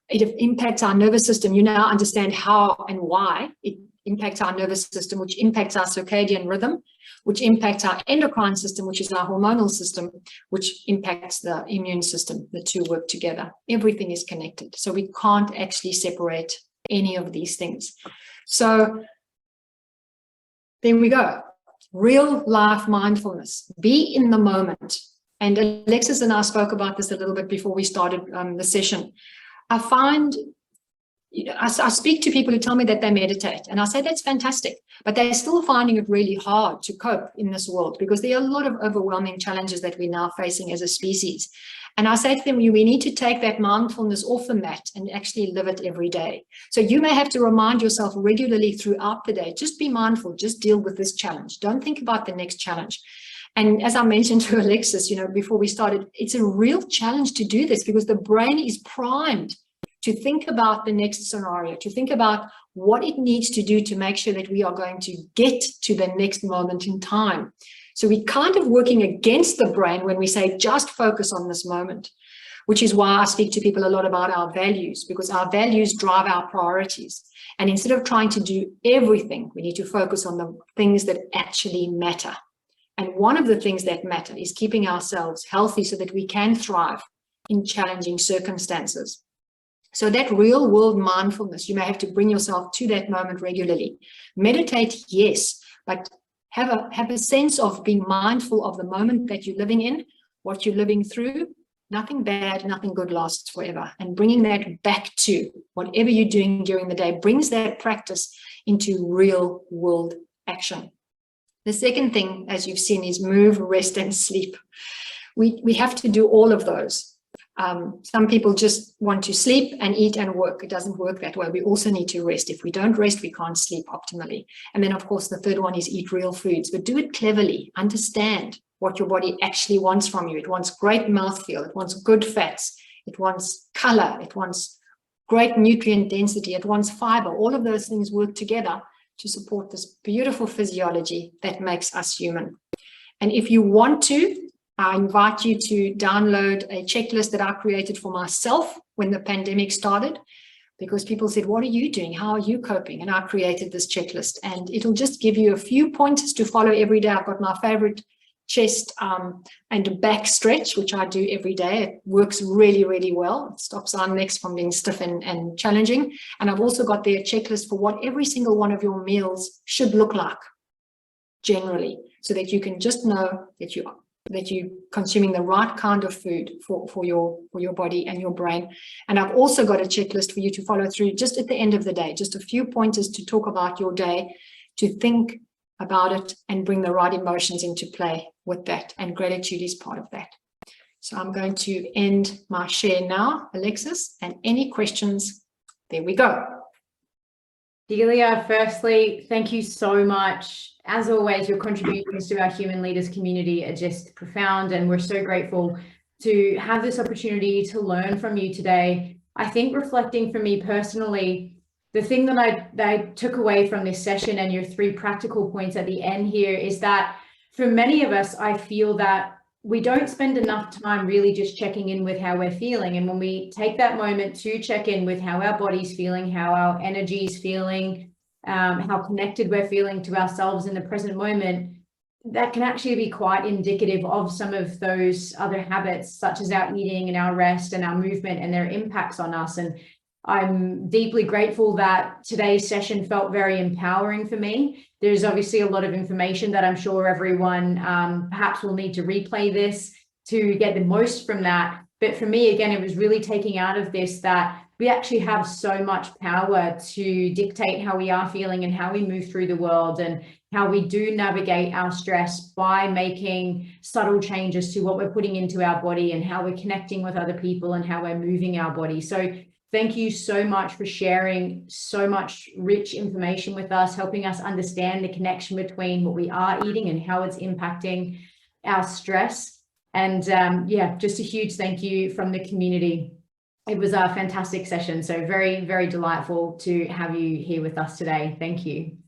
It impacts our nervous system. You now understand how and why it impacts our nervous system, which impacts our circadian rhythm, which impacts our endocrine system, which is our hormonal system, which impacts the immune system. The two work together. Everything is connected. So we can't actually separate any of these things. So there we go. Real life mindfulness. Be in the moment. And Alexis and I spoke about this a little bit before we started the session. I find, I speak to people who tell me that they meditate, and I say that's fantastic, but they're still finding it really hard to cope in this world because there are a lot of overwhelming challenges that we're now facing as a species. And I say to them, we need to take that mindfulness off the mat and actually live it every day. So you may have to remind yourself regularly throughout the day, just be mindful, just deal with this challenge. Don't think about the next challenge. And as I mentioned to Alexis, before we started, it's a real challenge to do this because the brain is primed to think about the next scenario, to think about what it needs to do to make sure that we are going to get to the next moment in time. So we're kind of working against the brain when we say just focus on this moment, which is why I speak to people a lot about our values, because our values drive our priorities. And instead of trying to do everything, we need to focus on the things that actually matter. And one of the things that matter is keeping ourselves healthy so that we can thrive in challenging circumstances. So that real world mindfulness, you may have to bring yourself to that moment regularly. Meditate, yes, but have a sense of being mindful of the moment that you're living in, what you're living through. Nothing bad, nothing good lasts forever. And bringing that back to whatever you're doing during the day brings that practice into real world action. The second thing, as you've seen, is move, rest, and sleep. We have to do all of those. Some people just want to sleep and eat and work. It doesn't work that way. We also need to rest. If we don't rest, we can't sleep optimally. And then, of course, the third one is eat real foods, but do it cleverly. Understand what your body actually wants from you. It wants great mouthfeel. It wants good fats. It wants color. It wants great nutrient density. It wants fiber. All of those things work together to support this beautiful physiology that makes us human. And if you want to, I invite you to download a checklist that I created for myself when the pandemic started, because people said, what are you doing? How are you coping? And I created this checklist, and it'll just give you a few pointers to follow every day. I've got my favorite chest and back stretch, which I do every day. It works really, really well. It stops our necks from being stiff and challenging. And I've also got there a checklist for what every single one of your meals should look like generally, so that you can just know that you're consuming the right kind of food for your body and your brain. And I've also got a checklist for you to follow through just at the end of the day, just a few pointers to talk about your day, to think about it and bring the right emotions into play with that. And gratitude is part of that. So I'm going to end my share now, Alexis, and any questions, there we go. Delia, firstly, thank you so much. As always, your contributions to our Human Leaders community are just profound, and we're so grateful to have this opportunity to learn from you today. I think reflecting for me personally, the thing that I took away from this session and your 3 practical points at the end here is that for many of us, I feel that we don't spend enough time really just checking in with how we're feeling. And when we take that moment to check in with how our body's feeling, how our energy is feeling, how connected we're feeling to ourselves in the present moment, that can actually be quite indicative of some of those other habits, such as our eating and our rest and our movement and their impacts on us. And I'm deeply grateful that today's session felt very empowering for me. There's obviously a lot of information that I'm sure everyone perhaps will need to replay this to get the most from that. But for me, again, it was really taking out of this that we actually have so much power to dictate how we are feeling and how we move through the world, and how we do navigate our stress by making subtle changes to what we're putting into our body and how we're connecting with other people and how we're moving our body. So thank you so much for sharing so much rich information with us, helping us understand the connection between what we are eating and how it's impacting our stress. And yeah, just a huge thank you from the community. It was a fantastic session. So very, very delightful to have you here with us today. Thank you.